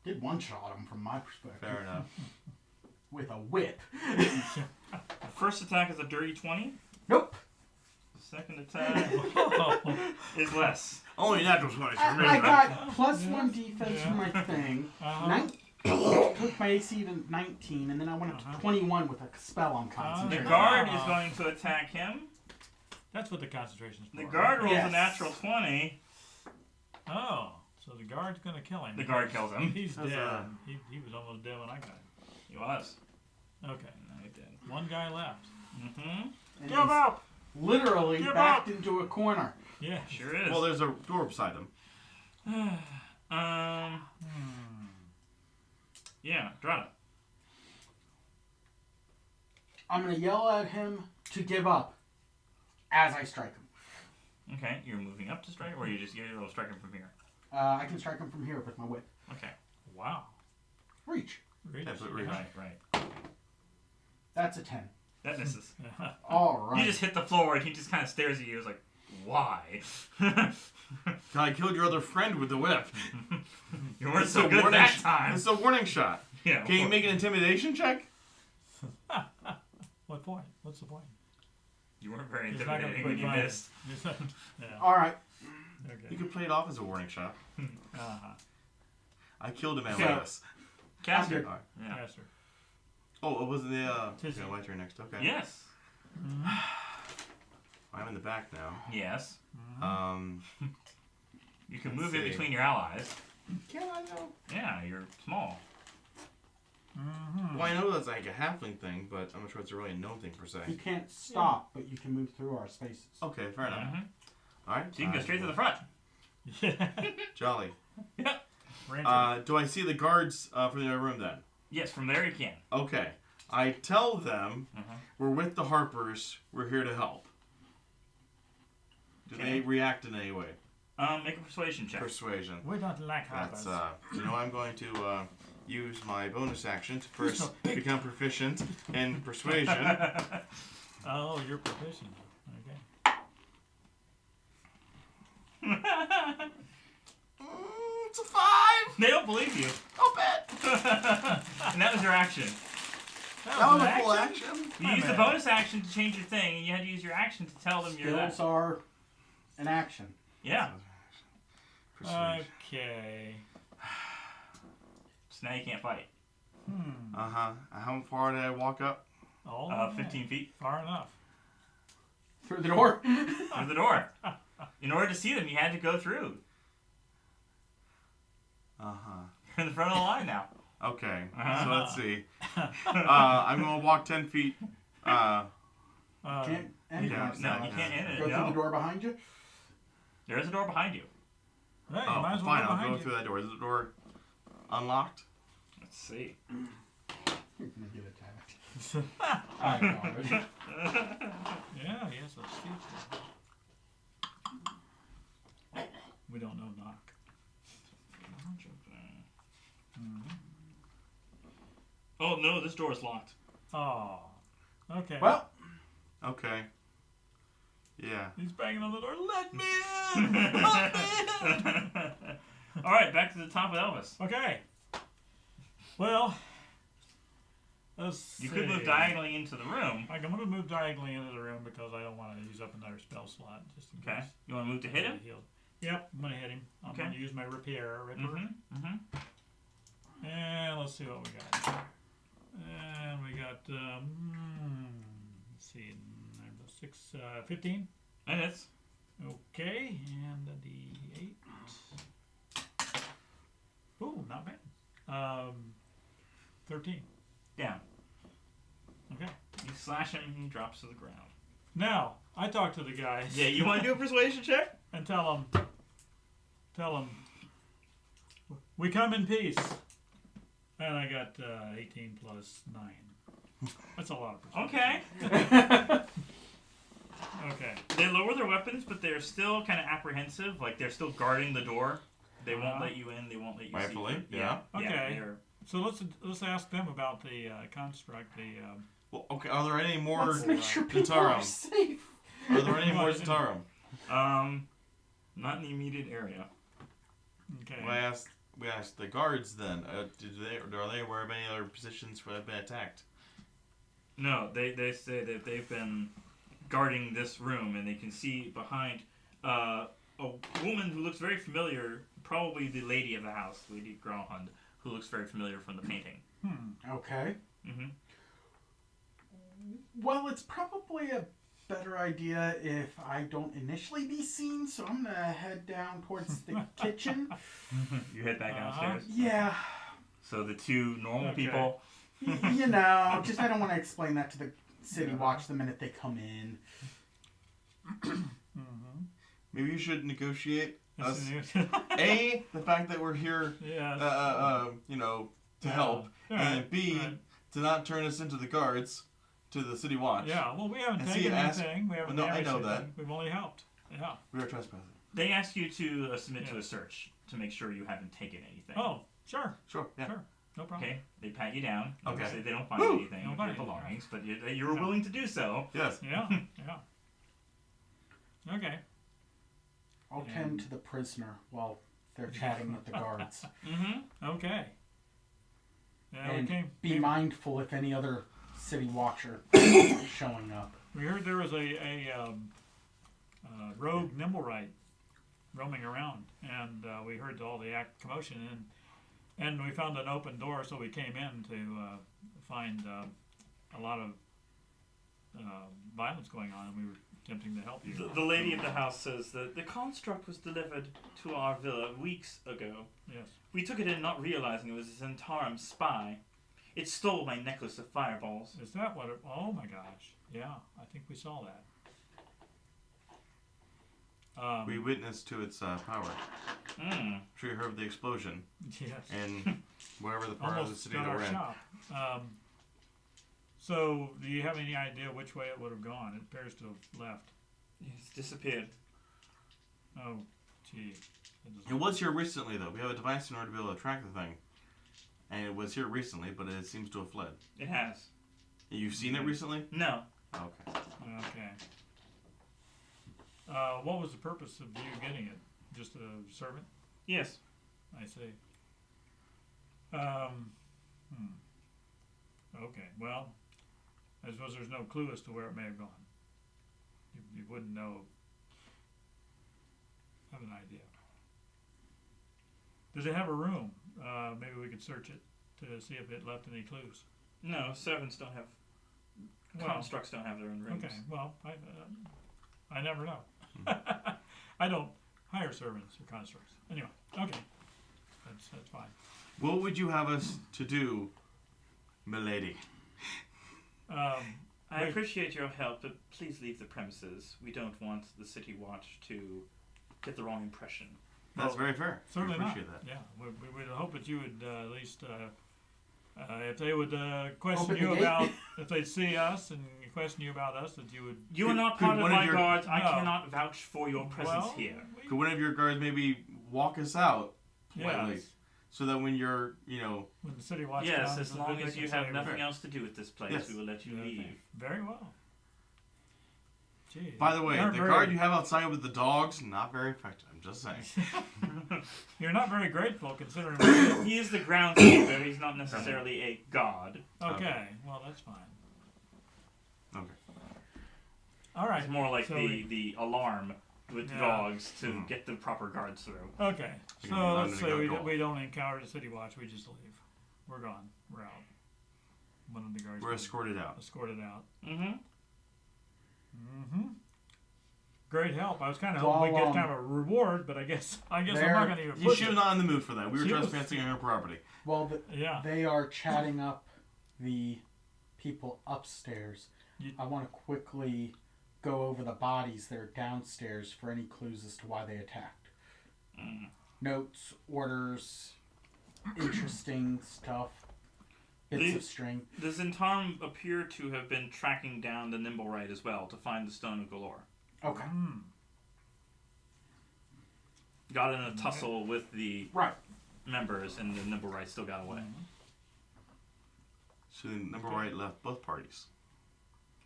Did one shot him from my perspective. Fair enough. With a whip. The first attack is a dirty 20. Nope. The second attack is less. Only natural 20 for me. I got plus 1 defense for my thing. Took my AC to 19, and then I went up to 21 with a spell on The concentration. guard is going to attack him. That's what the concentration's for. The guard rolls Yes. a natural 20. Oh, so the guard's gonna kill him. The guard kills him. He's That's dead. He was almost dead when I got him. He was. Okay. No, he did. One guy left. Mm-hmm. And Give he's up! literally Give backed into a corner. Yeah. Sure is. Well, there's a door beside him. Yeah, Drada. I'm gonna yell at him to give up as I strike him. Okay, you're moving up to strike, or you just you'll strike him from here. I can strike him from here with my whip. Okay. Wow. Reach. Reach. That's what reach. Right. That's a 10. That misses. Alright. You just hit the floor, and he just kind of stares at you. It's like, why? I killed your other friend with the whip. You weren't It's so a good warning that sh- time. It's a warning shot. Yeah. Can you make an intimidation check? What point? What's the point? You weren't very He's not gonna intimidating quit when you fighting. missed. Yeah. Alright. You Okay. could play it off as a warning shot. Uh-huh. I killed a man Okay. with this. Caster. Alright. Yeah. Faster. Oh, it was the Tis- okay, my turn next. Okay. Yes. I'm in the back now. Yes. You can Let's move in see. between your allies. Can I know? Yeah, you're small. Well, I know that's like a halfling thing, but I'm not sure it's really a gnome thing per se. You can't stop, but you can move through our spaces. Okay, fair enough. Mhm. Alright. So you can go straight to the front. Yeah. Jolly. Yeah. Ranger. Do I see the guards from the other room then? Yes, from there you can. Okay. I tell them Mhm. we're with the Harpers. We're here to help. Do Okay. they react in any way? Make a persuasion check. Persuasion. We don't like That's hoppers. I'm going to use my bonus action to first become proficient in persuasion. Oh, you're proficient. Okay. It's a 5. They don't believe you. I'll bet. And that was your action. That was a full action. You My used the man. bonus action to change your thing, and you had to use your action to tell them you're Skills that. are an action. Yeah. Persuasion. Okay. So now you can't fight. How far did I walk up? All right. 15 feet Far enough. Through the door. through the door. In order to see them, you had to go through. You're in the front of the line now. Okay. Uh-huh. So let's see. I'm gonna walk 10 feet. Can't enter Yeah, it. No, you can't enter Go it. through No. the door behind you. There is a door behind you. Hey, you Oh, might as well fine. go I'll behind go you. through that door. Is the door unlocked? Let's see. You're gonna get attacked. I know. Yeah, yes, let's see. We don't know knock. Oh no, this door is locked. Oh. Okay. Well, Okay. Yeah. He's banging on the door. Let me in! Let me All right, back to the top of Elvis. Okay. Well, let's You see. could move diagonally into the room. I'm going to move diagonally into the room because I don't want to use up another spell slot just in Okay. case. You want to move to hit him? Yep, I'm going to hit him. I'm Okay. going to use my Ripper. Mm-hmm. And let's see what we got. And we got, let's see, 15. And it's Okay, and a D8. Ooh, not bad. 13. down. Okay. You slash him and he drops to the ground. Now, I talk to the guys. Yeah, you want to do a persuasion check? And tell them, we come in peace. And I got 18 plus 9. That's a lot of persuasion. Okay. Okay. They lower their weapons, but they're still kind of apprehensive. Like they're still guarding the door. They won't let you in. They won't let you Rightfully, see. yeah. Okay. they're- So let's ask them about the construct. Well, okay. Are there any more Let's make sure people are Zentarum? safe. Are there any more Zentarum? Not in the immediate area. Okay. Well, we asked the guards then. Are they aware of any other positions where they've been attacked? No, they say that they've been guarding this room, and they can see behind a woman who looks very familiar, probably the lady of the house, Lady Grauhund, who looks very familiar from the painting. Okay. Mm-hmm. Well, it's probably a better idea if I don't initially be seen, so I'm gonna head down towards the kitchen. You head back downstairs. Yeah. So the two normal Okay. people. You know, just I don't want to explain that to the city watch the minute they come in. Maybe you should negotiate us. A. The fact that we're here, Yes. to help, Right, and B, right. to not turn us into the guards, to the city watch. Yeah. Well, we haven't And taken ask- anything. We haven't No, I damaged know that. anything. We've only helped. Yeah. We are trespassing. They ask you to submit to Yeah. a search to make sure you haven't taken anything. Oh, sure. Sure. Yeah. Sure. No problem. Okay, they pat you down. Okay. Obviously, they don't find Woo! anything Don't of find your anything, belongings, but you're willing to do so. Yes. Yeah. Yeah. Okay. I'll tend to the prisoner while they're chatting with the guards. Mm-hmm. Okay. Yeah, we And came. be mindful if any other city watcher showing up. We heard there was a rogue nimblewright roaming around, and we heard all the commotion, and we found an open door, so we came in to find a lot of violence going on, and we were attempting to help you. The lady of the house says that the construct was delivered to our villa weeks ago. Yes. We took it in not realizing it was a Zentarum spy. It stole my necklace of fireballs. Is that what it... Oh, my gosh. Yeah, I think we saw that. We witnessed to its power. Mm. Sure you heard the explosion Yes. and wherever the part of the Almost city got that our we're in. shop. So, do you have any idea which way it would have gone? It appears to have left. It's disappeared. Oh, gee. It was here recently, though. We have a device in order to be able to track the thing. And it was here recently, but it seems to have fled. It has. You've seen it recently? No. Okay. Okay. What was the purpose of you getting it? Just a servant? Yes. I see. Okay, well, I suppose there's no clue as to where it may have gone. You wouldn't know. Have an idea. Does it have a room? Maybe we could search it to see if it left any clues. No, servants don't have... Well, constructs don't have their own rooms. okay, well, I never know. I don't hire servants or constructs. Anyway, okay. That's fine. What would you have us to do, milady? I Wait. appreciate your help, but please leave the premises. We don't want the City Watch to get the wrong impression. That's very fair. Certainly we not. appreciate that. Yeah, we would hope that you would at least, if they would question Open you the gate. about, if they'd see us and question you about us, that you would. You are not could part of one of my your- guards. I No. cannot vouch for your presence well, here. Could one of your guards maybe walk us out politely? Yes. So that when you're, When the city watch Yes, comes, as then long they as can you say have we're nothing there. else to do with this place, Yes. we will let you Okay. leave. Very well. Gee, By the way, you aren't the very- guard you have outside with the dogs, not very effective. I'm just saying. You're not very grateful considering. What He is the groundskeeper. He's not necessarily a god. okay, well that's fine. Okay. All right. It's more like so the alarm with the Yeah. dogs to get the proper guards through. Okay, You so can- let's I'm say gonna go. we don't encounter the city watch. We just leave. We're gone. We're out. One of the guards. We're goes- escorted out. escorted out. Mm-hmm. Mm-hmm. Great help. I was kind of Well, hoping we'd get kind of a reward, but I guess I'm not there- going to even You push should it. not in the mood for that. We were She was- trespassing on her property. Well, Yeah. they are chatting up the people upstairs. You- I want to quickly go over the bodies that are downstairs for any clues as to why they attacked. Notes, orders, interesting stuff, bits of string. The Zentarm appear to have been tracking down the nimblewright as well to find the Stone of Galore. Okay. Mm. Got in a tussle with the Right. members, and the nimblewright still got away. So the number right left both parties.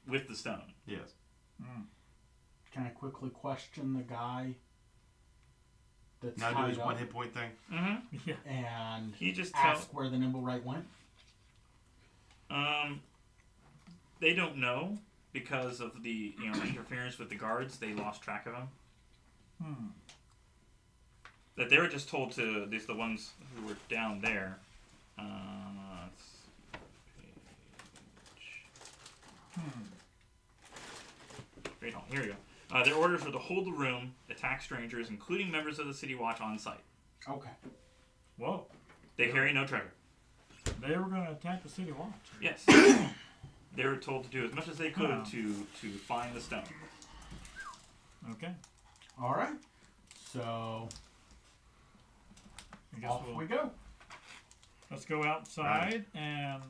With the stone. Yes. Mm. Can I quickly question the guy that's Now do tied his up one hit point thing. Mm-hmm. Yeah. and He just ask where the nimblewright went? They don't know because of the interference with the guards. They lost track of him. Hmm. That they were just told to the ones who were down there. Wait, oh, here we go. Their orders were to hold the room, attack strangers, including members of the City Watch on site. Okay. Whoa. They carry no trigger. They were going to attack the city watch. Yes. They were told to do as much as they could Huh. to find the stone. Okay. All right. So I guess off we go. let's go outside and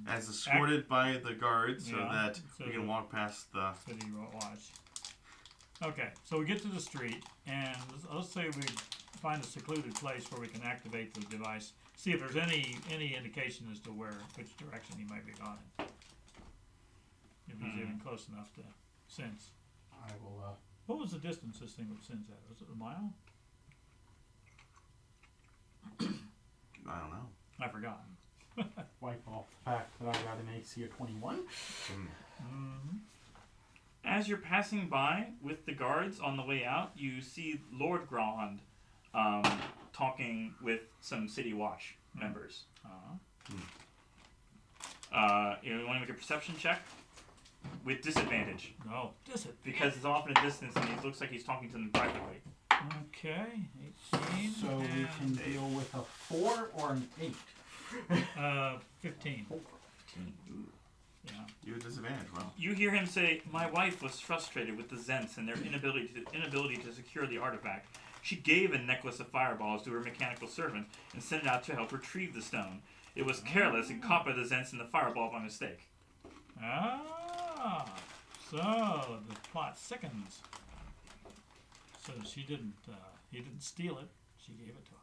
As escorted by the guards so Yeah, that so we can the- walk past the. city watch. Okay, so we get to the street and let's say we find a secluded place where we can activate the device. See if there's any indication as to which direction he might be gone. If he's even close enough to sense. I will What was the distance this thing would sense at? Was it a mile? I don't know. I forgot. wipe off the fact that I got an AC of 21. Mm-hmm. As you're passing by with the guards on the way out, you see Lord Grahand talking with some City Watch members. You want to make a perception check with disadvantage No, disadvantage. because it's off in a distance and he looks like he's talking to them privately. Okay, 18. So we can deal with a 4 or an 8. 15. Yeah. You have disadvantage. Well, You hear him say, "My wife was frustrated with the Zents and their inability to secure the artifact. She gave a necklace of fireballs to her mechanical servant and sent it out to help retrieve the stone. It was careless and caught by the Zents in the fireball by mistake." Ah, so the plot sickens. So she didn't. He didn't steal it. She gave it to him.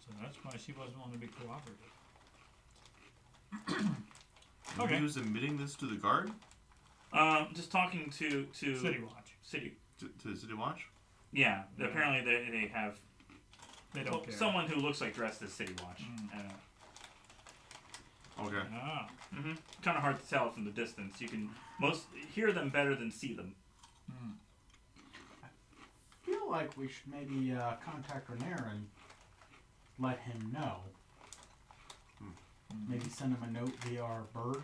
So that's why she wasn't willing to be cooperative. Okay. He was admitting this to the guard, Just talking to City Watch. City. to the city watch. Yeah, Yeah. apparently they have They don't care. someone who looks like dressed as City Watch. Okay. Ah. Kind of hard to tell from the distance. You can most hear them better than see them. I feel like we should maybe contact Renier and let him know. Maybe send him a note via our bird.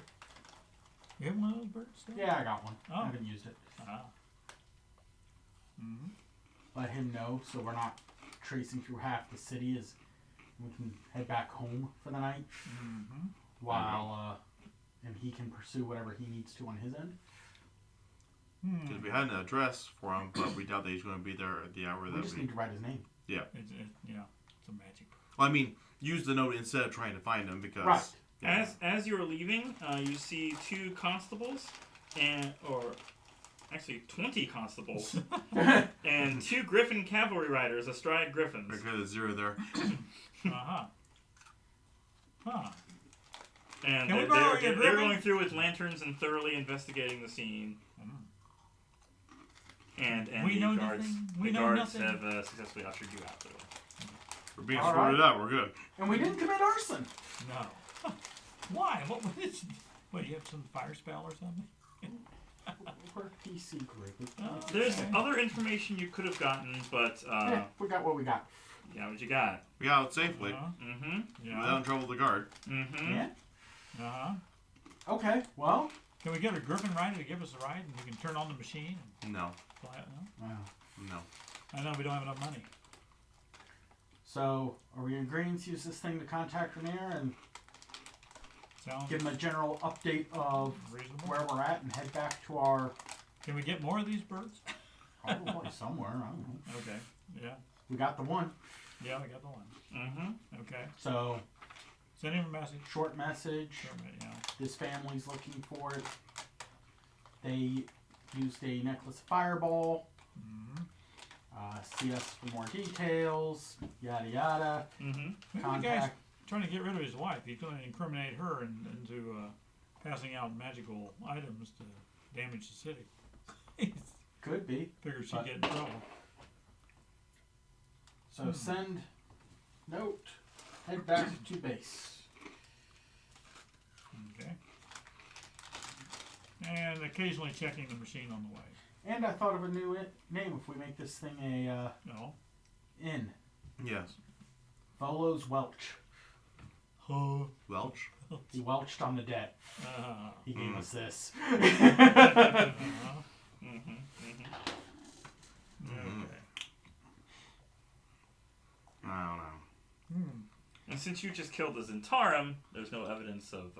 You have one of those birds still? Yeah, I got one. Oh. I haven't used it. Ah. Mm-hmm. Let him know so we're not tracing through half the city as we can head back home for the night Mm-hmm. while and he can pursue whatever he needs to on his end. Because we had an address for him, but we doubt that he's going to be there at the hour We that just we. need to write his name. Yeah. It's a magic. Well, I mean, use the note instead of trying to find him because. Right. Yeah. As you're leaving, you see 2 constables or actually 20 constables and 2 griffin cavalry riders astride griffins. Because there's 0 there. Uh-huh. Huh. And Can we borrow your they're griffin? going through with lanterns and thoroughly investigating the scene. And We the know guards, nothing. We the know guards nothing. have successfully ushered you out. We're being All sorted right. out. We're good. And we didn't commit arson. No. Why? What was it? What, you have some fire spell or something? We're a PC group. There's other information you could have gotten, but Yeah, we got what we got. yeah, what you got? We got out safely Mm-hmm. without Yeah. in trouble with the guard. Mm-hmm. Yeah. Uh-huh. Okay. Well. Can we get a griffin rider to give us a ride and we can turn on the machine and No. fly it? No? Wow. No. I know we don't have enough money. So, are we agreeing to use this thing to contact Rainier and Sounds give him a general update of reasonable. where we're at and head back to our Can we get more of these birds? probably somewhere? I don't know. Okay. Yeah. We got the one. Yeah, we got the one. Mm-hmm. Okay. So, Send him a message. short message. Sure, yeah. This family's looking for it. They used a necklace of fireball. Mm-hmm. See us for more details. Yada yada. Mm-hmm. Maybe the guy's Contact. trying to get rid of his wife. He's going to incriminate her into passing out magical items to damage the city. He Could be. figures she'd But- get in trouble. So send note. Head back to base. Okay. And occasionally checking the machine on the way. And I thought of a new name if we make this thing a No. inn. Yes. Volo's Welch. Oh. Welch. He welched on the dead. Uh, He gave us this. uh-huh. Mm-hmm. Mm-hmm. Okay. I don't know. Hmm. And since you just killed the Zentarum, there's no evidence of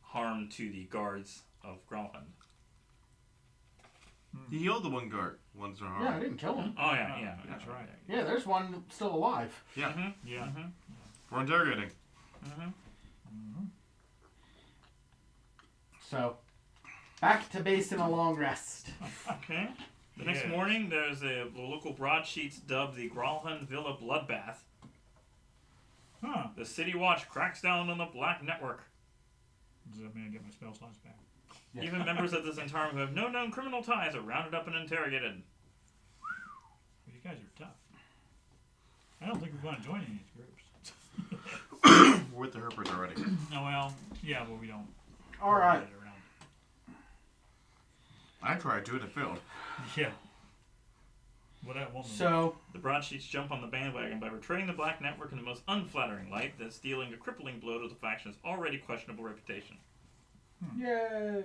harm to the guards of Gralhund. He healed the one guard once or Yeah, I hard. didn't kill him. Oh yeah, yeah, That's right. Yeah, there's one still alive. Yeah. Mm-hmm. Yeah. Mm-hmm. We're interrogating. Mm-hmm. Mm-hmm. So, back to base in a long rest. Okay. The next Yes. morning, there's the local broadsheets dubbed the Gralhund Villa Bloodbath. Huh. The City Watch cracks down on the Black Network. Does that mean I get my spell slots back? Yeah. Even members of the Zentarum who have no known criminal ties are rounded up and interrogated. Well, you guys are tough. I don't think we want to join any of these groups. We're with the Herpers already. Oh, well, yeah, but we don't. All right. get around. I tried to and it failed. Yeah. Well, that woman. So, The broadsheets jump on the bandwagon by portraying the Black Network in the most unflattering light that's dealing a crippling blow to the faction's already questionable reputation. yay.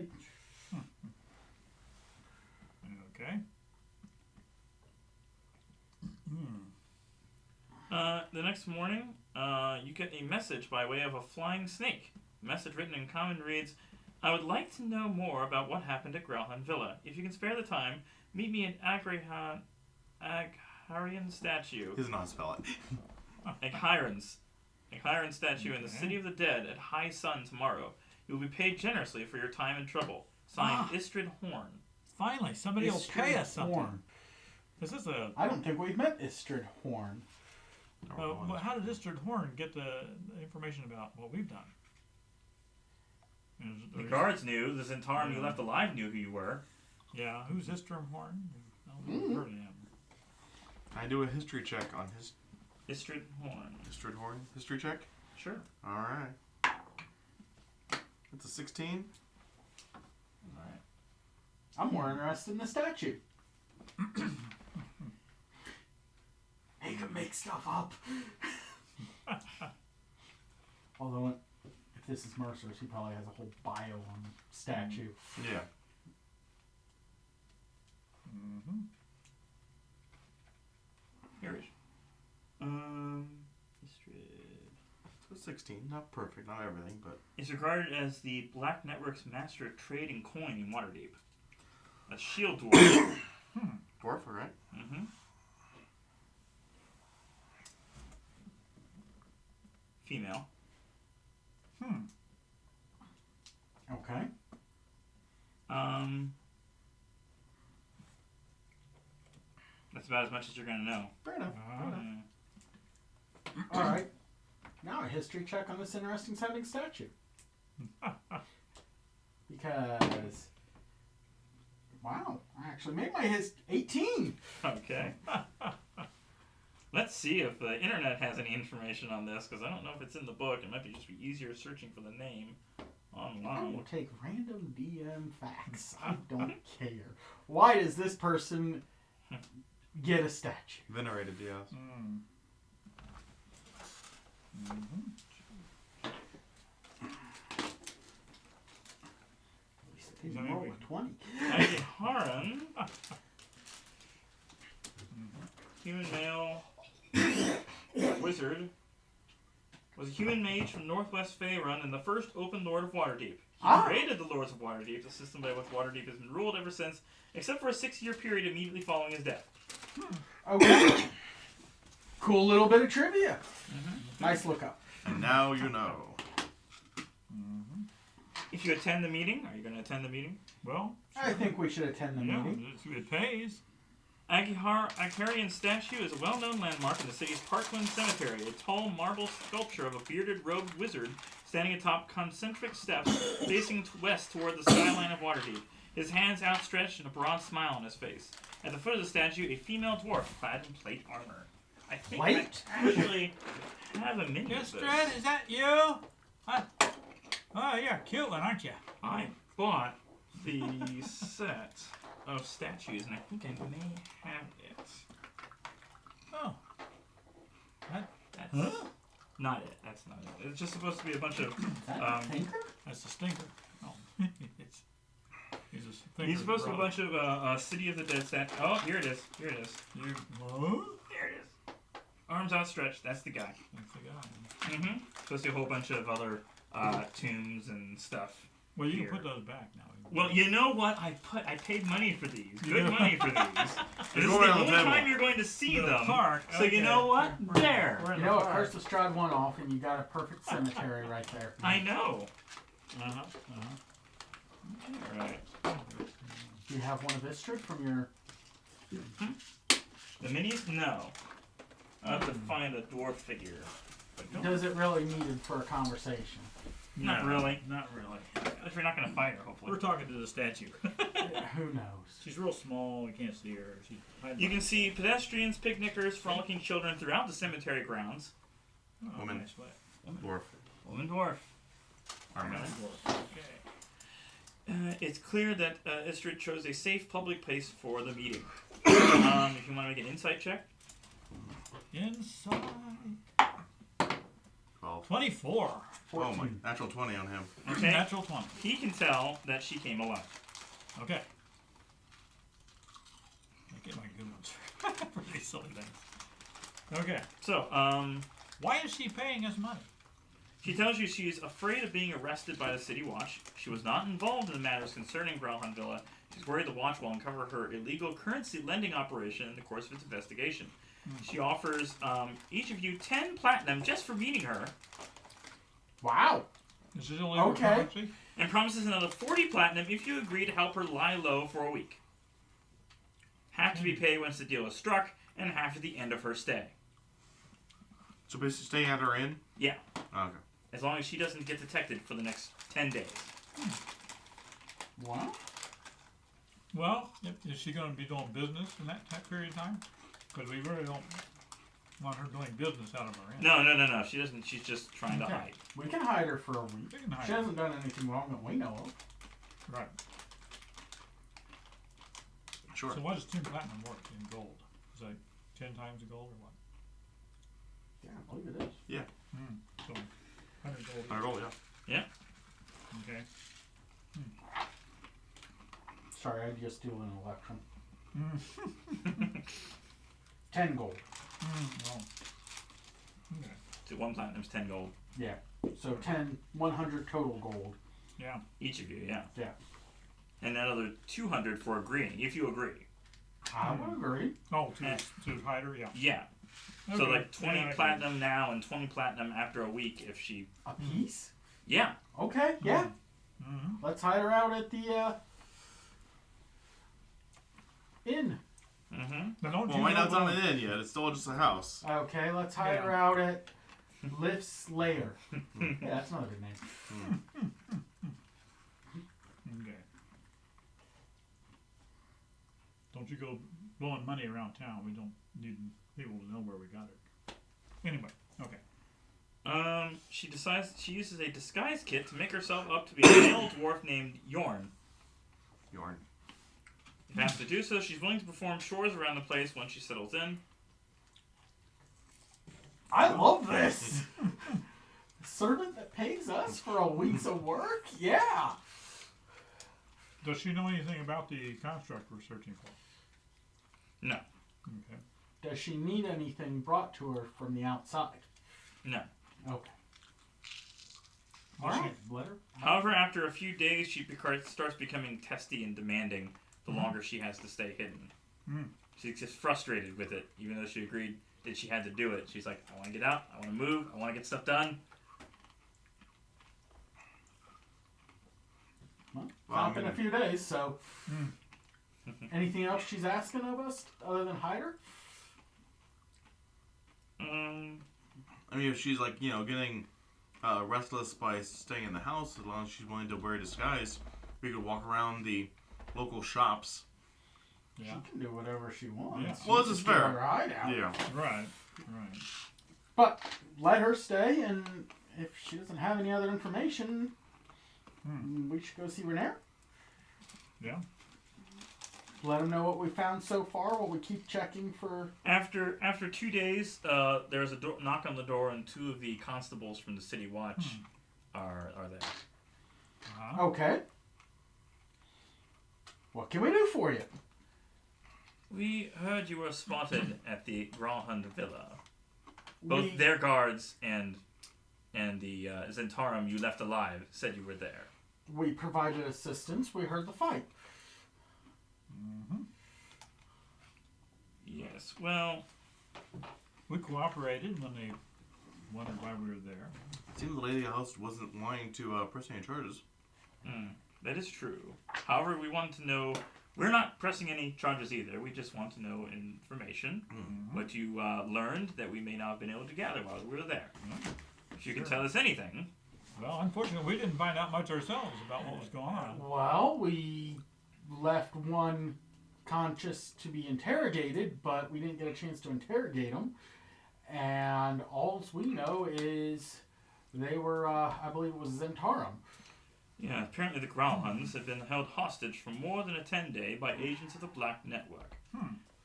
Okay. The next morning, you get a message by way of a flying snake. The message written in common reads, I would like to know more about what happened at Gralhund Villa. If you can spare the time, meet me at Agharian statue. He does not spell it. Agharian statue in the Okay. City of the Dead at high sun tomorrow. You will be paid generously for your time and trouble. Signed, Istrid Horn. Finally, somebody will pay us something. Horn. This is a. I don't think we've met Istrid Horn. Well, how did Istrid Horn get the information about what we've done? The guards knew. The Zentarum you left alive knew who you were. Yeah, who's Istrid Horn? I don't know if I've heard of him. I do a history check on his Istrid Horn. Istrid Horn. History check? Sure. Alright. It's a 16. Alright. I'm more interested in the statue. He can make stuff up. Although, if this is Mercer's, he probably has a whole bio on the statue. Yeah. Mm-hmm. Here is. Istrid So 16. Not perfect, not everything, but. is regarded as the Black Network's master of trade and coin in Waterdeep. A shield dwarf. Dwarf, alright. Mm-hmm. Female. Okay. That's about as much as you're gonna know. Fair enough. Yeah. Alright. Now a history check on this interesting sounding statue. Because, wow, I actually made my his 18. Okay. Let's see if the internet has any information on this, because I don't know if it's in the book. It might be just be easier searching for the name I online. will take random DM facts. I don't care. Why does this person get a statue? Venerated, yes. At least I didn't roll a 20. Haran, human male wizard, was a human mage from Northwest Faerun and the first open lord of Waterdeep. He created the Lords of Waterdeep, the system by which Waterdeep has been ruled ever since, except for a 6-year period immediately following his death. Okay. Cool little bit of trivia. Nice lookup. And now you know. If you attend the meeting, are you going to attend the meeting? Well, I think we should attend the meeting. it pays. Agarian's statue is a well-known landmark in the city's Parkland Cemetery, a tall marble sculpture of a bearded robed wizard standing atop concentric steps facing west toward the skyline of Waterdeep, his hands outstretched and a broad smile on his face. At the foot of the statue, a female dwarf clad in plate armor. I think I actually have a mini of this. Strad, is that you? Oh, you're a cute one, aren't you? I bought the set of statues, and I think I may have it. Oh. That's not it. That's not it. It's just supposed to be a bunch of... Tinker? That's the stinker. Oh. He's a stinker. He's supposed to be a bunch of City of the Dead statues. Oh, here it is. Here it is. What? Here it is. Arms outstretched. That's the guy. That's the guy. Mm-hmm. Supposed to be a whole bunch of other tombs and stuff. Well, you here. can put those back now. Well, you know what? I paid money for these. Good money for these. This is Go the around the only table. time you're going to see The them. park, So okay. you know what? There. We're in You the know what? park. Curse of Strahd went off, and you got a perfect cemetery right there. I know. Uh-huh. Right. Do you have one of Istrid from your... The minis? No. I have to find a dwarf figure. But no, Does it really needed for a conversation? not really. Not really. If you're not going to fight her, hopefully. We're talking to the statue. Who knows? She's real small. You can't see her. She's hiding You can see pedestrians, picnickers, frolicking children throughout the cemetery grounds. Oh, Woman. nice way. Dwarf. Woman dwarf. Armor. Okay. It's clear that Istrid chose a safe public place for the meeting. If you want to make an insight check. Inside. 12. 24. 14. Oh my, natural 20 on him. Okay. Natural 20. He can tell that she came alone. Okay. I get my good ones for these silly things. Okay. So, Why is she paying us money? she tells you she's afraid of being arrested by the City Watch. She was not involved in the matters concerning Growlhund Villa. She's worried the Watch will uncover her illegal currency lending operation in the course of its investigation. She offers each of you 10 platinum just for meeting her, Wow. Is this only Okay. currency? and promises another 40 platinum if you agree to help her lie low for a week. Half to be paid once the deal is struck, and half at the end of her stay. So basically staying at her inn? Yeah, Oh, okay. as long as she doesn't get detected for the next 10 days. Wow. Well, is she going to be doing business in that period of time? Because we really don't want her doing business out of her inn. No. She doesn't. She's just trying to Okay. hide. We can hide her for a week. We can hide She her. hasn't done anything wrong that we know of. Right. Sure. So what does 10 platinum worth in gold? Is that 10 times the gold or what? Yeah, I believe it is. So 100 gold. 100 gold, yeah. Okay. Sorry, I just do an election. 10 gold. Well. Okay. So 1 platinum's 10 gold. Yeah. So 100 total gold. Yeah. Each of you, yeah. Yeah. And another 200 for agreeing, if you agree. I would agree. Oh, to hide her? Yeah. Yeah. So Okay. like 20 Yeah, I platinum now and 20 platinum after a week if she... A piece? Yeah. Okay, yeah. Mm-hmm. Let's hide her out at the inn. Mm-hmm. Now, don't Well, you might know not about- on an inn yet. It's still just a house. Okay, let's hide Yeah. her out at Lift's Lair. Yeah, that's another good name. Don't you go blowing money around town. We don't need people to know where we got it. Anyway, okay. She decides she uses a disguise kit to make herself up to be a male dwarf named Yorn. Yorn. If asked to do so, she's willing to perform chores around the place once she settles in. I love this. A servant that pays us for a week's of work? Yeah. Does she know anything about the construct we're searching for? No. Okay. Does she need anything brought to her from the outside? No. Okay. Does she- Alright, let her. However, after a few days, she starts becoming testy and demanding the longer she has to stay hidden. Mm. She's just frustrated with it, even though she agreed that she had to do it. She's like, I want to get out, I want to move, I want to get stuff done. Well, Well, not I'm been a few days, so. Mm. Anything else she's asking of us other than hide her? I mean, if she's like, getting restless by staying in the house, as long as she's willing to wear a disguise, we could walk around the local shops. Yeah. She can do whatever she wants. Yeah. Well, this is Just get fair. her hideout. Yeah. Right. But let her stay, and if she doesn't have any other information, we should go see Renair. Yeah. Let them know what we found so far while we keep checking for... After 2 days, there's a knock on the door, and 2 of the constables from the city watch are there. Uh-huh. Okay. What can we do for you? We heard you were spotted at the Grahund Villa. Both We- their guards and the Zentarum you left alive said you were there. We provided assistance. We heard the fight. Mm-hmm. Yes, well, We cooperated when they wondered why we were there. It seemed the lady house wasn't wanting to press any charges. that is true. However, we want to know... We're not pressing any charges either. We just want to know information. What you learned that we may not have been able to gather while we were there. If you can tell us anything. Well, unfortunately, we didn't find out much ourselves about what was going on. Well, we left one conscious to be interrogated, but we didn't get a chance to interrogate him. And all we know is they were, I believe it was Zentarum. Yeah, apparently the Growlhuns have been held hostage for more than a 10-day by agents of the Black Network.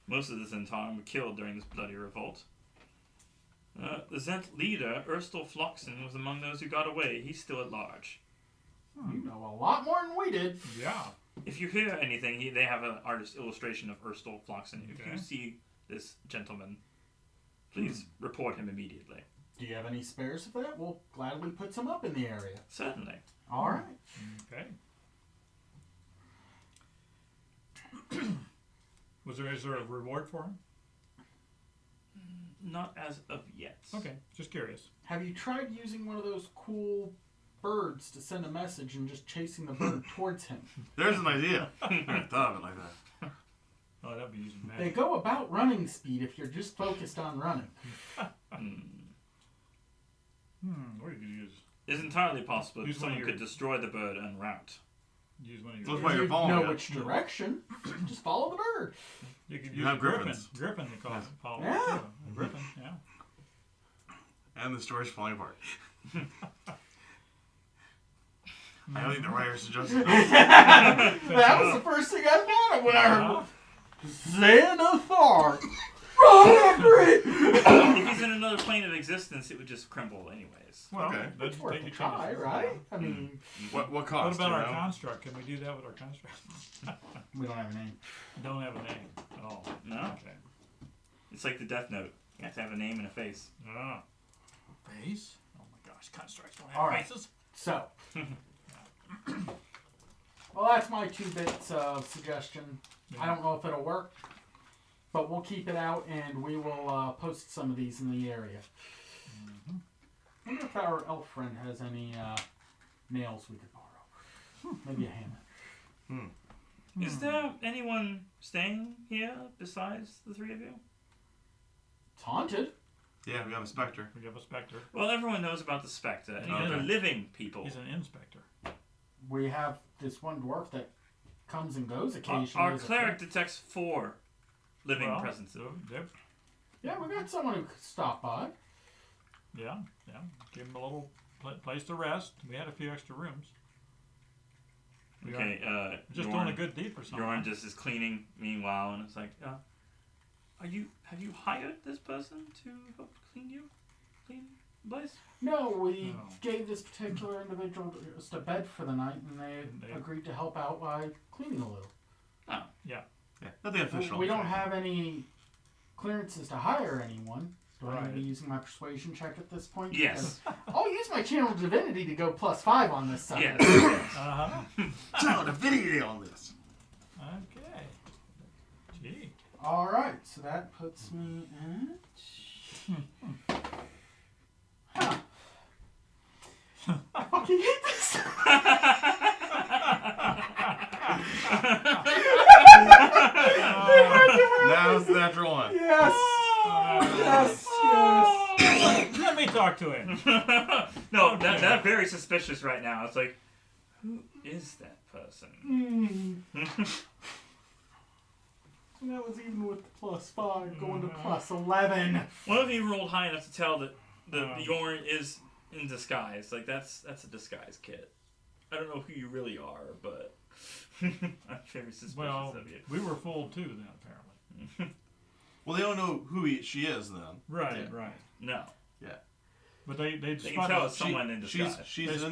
Most of the Zentarum were killed during this bloody revolt. The Zent leader, Erstal Floxen, was among those who got away. He's still at large. You know a lot more than we did. Yeah. If you hear anything, they have an artist illustration of Erstal Floxen. If Okay. you see this gentleman, please report him immediately. Do you have any spares of that? We'll gladly put some up in the area. Certainly. All right. Okay. Is there a reward for him? Not as of yet. Okay, just curious. Have you tried using one of those cool birds to send a message and just chasing the bird towards him? There's an idea. I never thought of it like that. Oh, that'd be using They magic. go about running speed if you're just focused on running. What do you use? It's entirely possible that Use one of someone your- could destroy the bird en route. Use one of That's your. why you're You following know it. which direction. Just follow the bird. You could You use have a griffin. griffins. Griffin to call follow. Yeah. Too. A griffin. Yeah. And the story's falling apart. I don't think the writer suggested it. That was the first thing I thought of when I heard Xanathar. If he's in another plane of existence, it would just crumble anyways. Well, Okay. that's It's worth take a your try, chances. right? I mean, What What cost? about you our know? construct? Can we do that with our construct? we don't have a name. Don't have a name. Oh. No? Okay. It's like the Death Note. You have to have a name and a face. Ah. Face? Oh my gosh, constructs don't have All right. faces. So, well, that's my 2 bits of suggestion. I don't know if it'll work, but we'll keep it out and we will post some of these in the area. I wonder if our elf friend has any nails we could borrow. Maybe a hammer. Is there anyone staying here besides the 3 of you? It's haunted. Yeah, we have a specter. We have a specter. Well, everyone knows about the Spectre. Any Okay. other living people? He's an inspector. We have this one dwarf that comes and goes occasionally. Our cleric detects 4 living presences. Yeah, we got someone who could stop by. Yeah. Give him a little place to rest. We had a few extra rooms. Okay, Just doing a good deed for someone. Jorn just is cleaning meanwhile, and it's like, have you hired this person to help clean the place? No, we gave this particular individual just a bed for the night, and they agreed to help out by cleaning a little. Oh. Yeah, nothing official. We don't have any clearances to hire anyone. Do I need Right. to be using my persuasion check at this point? Yes. Because I'll use my channel divinity to go +5 on this side. Yes. Channel divinity on this. Okay. Gee. All right, so that puts me at. Huh. I fucking hate this. Now's the natural one. Yes. Yes. Let me talk to him. No, that's very suspicious right now. It's like, who is that person? And that was even with the +5 going to +11. One of you rolled high enough to tell that the Yorn is in disguise. Like that's a disguise kit. I don't know who you really are, but I'm very suspicious of you. We were fooled too then, apparently. Well, they don't know who she is then. Right. No. Yeah. But they They spotted can tell it's someone in disguise. She's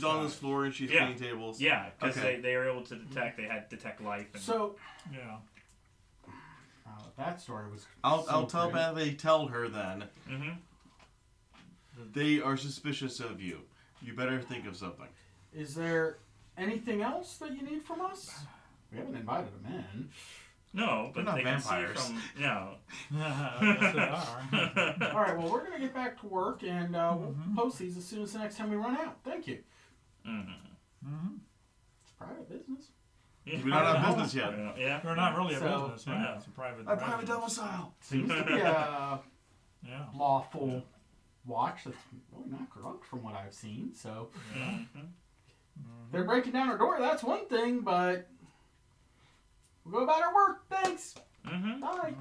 on this floor and she's cleaning tables. Yeah, because Okay. they were able to detect. They had detect life. And So. Yeah. That story was. I'll telepathically tell her then. Mm-hmm. They are suspicious of you. You better think of something. Is there anything else that you need from us? We haven't invited them in. No, but They're not they vampires. can see from no. Yes, they are. All right, well, we're going to get back to work, and we'll post these as soon as the next time we run out. Thank you. It's private business. We don't have business yet. Yeah. They're not really a So- business. Yeah, it's a private. A private domicile. Seems to be a Yeah. lawful watch that's really not corrupt from what I've seen. So they're breaking down our door. That's one thing, but we'll go about our work. Thanks. Bye.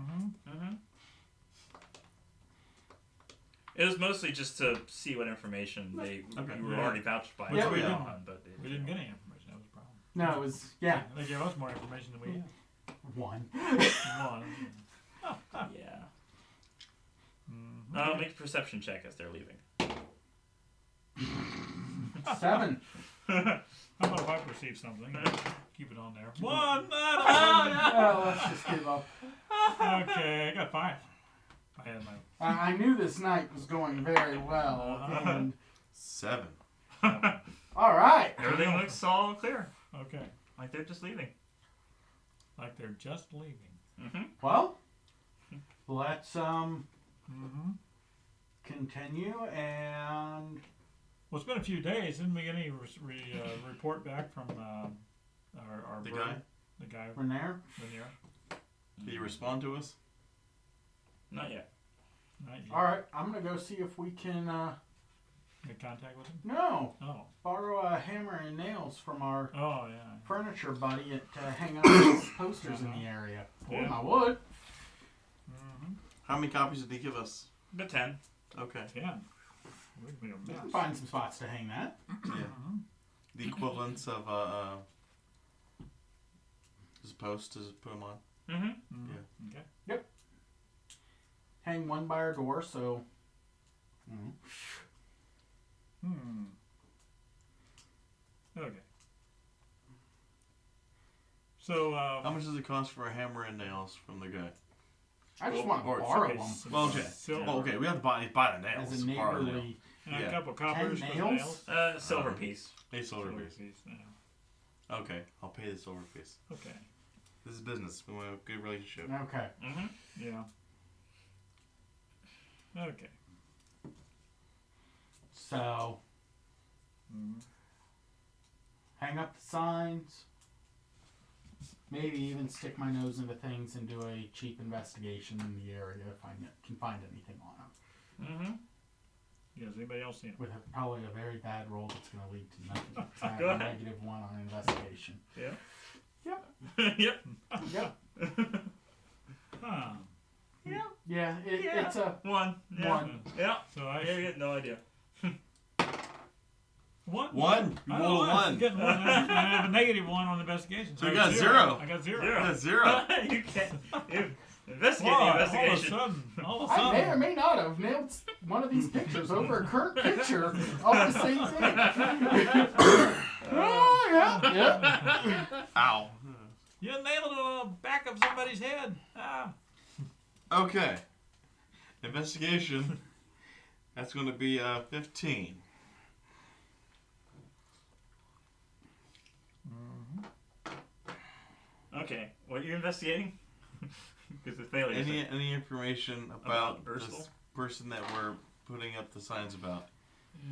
It was mostly just to see what information you were already vouched by. Yeah, we early didn't. on, but We didn't get any information. That was a problem. No, it was They gave us more information than we had. one. One. yeah. Mm-hmm. Make a perception check as they're leaving. 7. How about if I perceive something? Keep it on there. One. Oh, let's just give up. Okay, I got 5. I had my. I knew this night was going very well. And 7. all right. Everything looks all clear. Okay. Like they're just leaving. Like they're just leaving. Well, let's continue and. Well, it's been a few days. Didn't we get any report back from our The bird? guy? The guy. Renair? Renier? Did he respond to us? Not yet. Not yet. All right, I'm gonna go see if we can. Make contact with him? No, Oh. borrow a hammer and nails from our Oh, yeah. furniture buddy to hang up his posters in the area. Yeah. I would. How many copies did he give us? But 10. Okay. 10. We'd be a We can mess. find some spots to hang that. Yeah. The equivalents of his post to put them on. Mm-hmm. Okay. Hang one by our door, so. Okay. So, How much does it cost for a hammer and nails from the guy? I just want to Or borrow okay, them Well, okay. silver. Well, okay, we have to buy the nails. as a Borrow the nails. neighborly. And Yeah. a couple coppers for the nails? nails. Silver piece. A silver Silver piece. piece, yeah. Okay, I'll pay the silver piece. Okay. This is business. We want a good relationship. Okay. Yeah. Okay. So. Hang up the signs. Maybe even stick my nose into things and do a cheap investigation in the area if I can find anything on them. Yeah, has anybody else seen it? With probably a very bad roll that's going to lead to nothing. 'Cause I have a -1 on investigation. Yeah. Yep. Yep. Yep. Huh. Yeah. It's a One. Yeah. one. Yeah. So I Yeah, no idea. one. One. You I rolled a don't know, one. I'm getting one. I have a negative one on investigation. So you got zero. I got zero. Zero. Yeah, 0. You can't. Investigate Whoa, the investigation. All of a I sudden. may or may not have nailed one of these pictures over a current picture of the same thing. Oh, yeah. Ow. You nailed it on the back of somebody's head. Ah. Okay. Investigation. That's going to be 15. Okay, what are you investigating? Because the failure. Any information about Ursel? this person that we're putting up the signs about?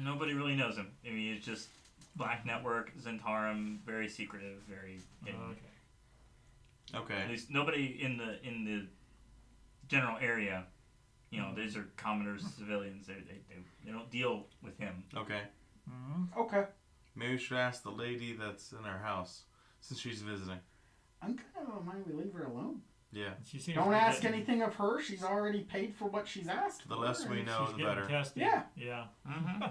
Nobody really knows him. I mean, it's just Black Network, Zentarum, very secretive, very hidden. Okay. Okay. At least nobody in the general area. You know, these are commoners, civilians. They don't deal with him. Okay. Mm-hmm. Okay. Maybe we should ask the lady that's in our house since she's visiting. I'm kind of mind we leave her alone. Yeah. She seems Don't to be ask getting- anything of her. She's already paid for what she's asked The for. less we know, She's the getting better. tested. Yeah. Yeah. Mm-hmm.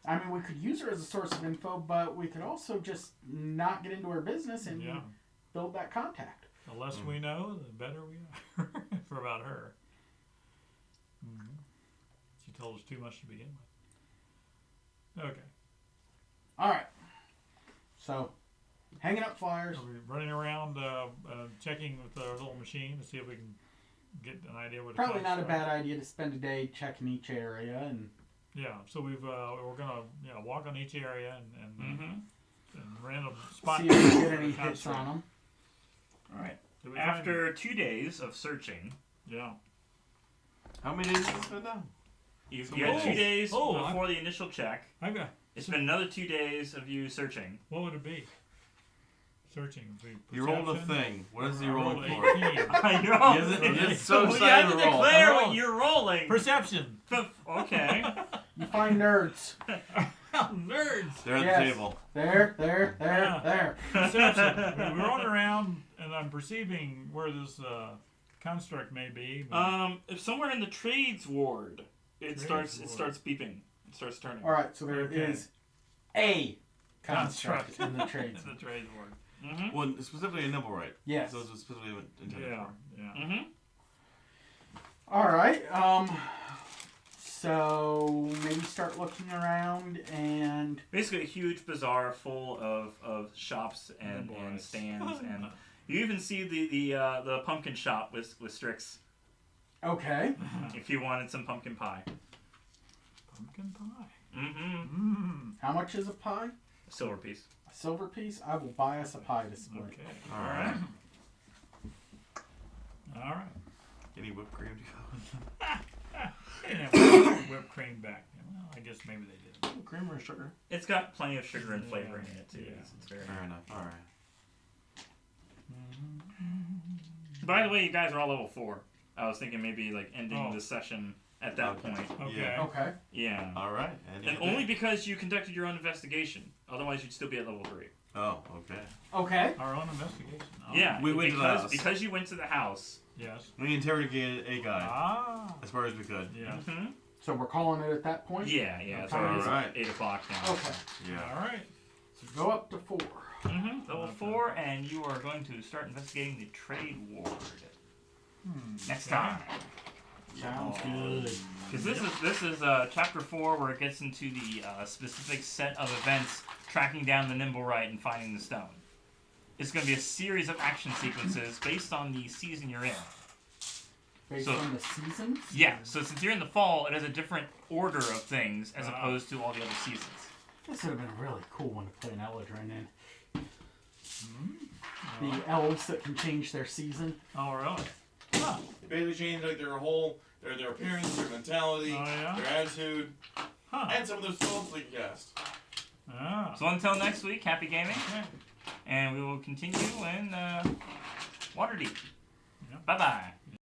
I mean, we could use her as a source of info, but we could also just not get into her business and Yeah. build that contact. The less we know, the better we are for about her. Mm-hmm. She told us too much to begin with. Okay. All right. So, hanging up flyers. So we're running around checking with our little machine to see if we can get an idea what. Probably not a bad idea to spend a day checking each area and. Yeah. So we're gonna walk on each area and random spot. See if we get any hits construct. on them. All right. Did we find- After 2 days of searching, Yeah. How many days has it been now? you So had 2 days Oh, before the initial check. I got. It's been another 2 days of you searching. What would it be? Searching. You rolled a Perception? thing. What is he I rolled rolling for? 18. You're all, He is so well, you excited have to to roll. declare I what rolled. you're rolling. Perception. Okay. You find nerds. Nerds. They're at Yes. the table. There. Yeah. Perception. We're rolling around, and I'm perceiving where this construct may be. If somewhere in the trades ward, it Trades starts ward. beeping. It starts turning. All right, so there Okay. is a construct in the It's trades. the trade word. Mm-hmm. Well, specifically a nimblewright. Yes. So it's specifically intended Yeah. for. Yeah. Mm-hmm. All right. So maybe start looking around and Basically, a huge bazaar full of shops and Boys. stands, and you even see the pumpkin shop with Strix. okay. If you wanted some pumpkin pie. Pumpkin pie. Mm-hmm. Mmm. How much is a pie? A silver piece. A silver piece? I will buy us a pie to split. Okay. All right. All right. Any whipped cream to go? They didn't have whipped cream back. Well, I guess maybe they did. Cream or sugar? It's got plenty of sugar and flavor in it too. Yeah. It's very. Fair enough. All right. By the way, you guys are all level 4. I was thinking maybe like ending Oh. the session at that Okay. point. Okay. Yeah. Okay. Yeah. All right. And only because you conducted your own investigation. Otherwise, you'd still be at level 3. Oh, okay. Okay. Our own investigation. Oh. Yeah. We went to the house. because you went to the house. Yes. We interrogated a guy Ah. as far as we could. Yeah. Mm-hmm. So we're calling it at that point? Yeah. It's Okay. already Alright. 8 o'clock now. Okay. Yeah. All right. So go up to 4. Mm-hmm. Level Okay. 4, and you are going to start investigating the trade ward next Okay. time. Sounds good. Because this is chapter 4, where it gets into the specific set of events tracking down the nimblewright and finding the stone. It's going to be a series of action sequences based on the season you're in. Based So- on the seasons? Yeah, so since you're in the fall, it has a different order of things as Ah. opposed to all the other seasons. This would have been a really cool one to play an Eldrin in. Mm-hmm. The elves that can change their season. Oh, really? They basically changed like their whole their appearance, their mentality, Oh, yeah? their attitude, Huh. and some of their spells they can cast. Ah. So until next week, happy gaming, Okay. and we will continue in Waterdeep. Yep. Bye-bye.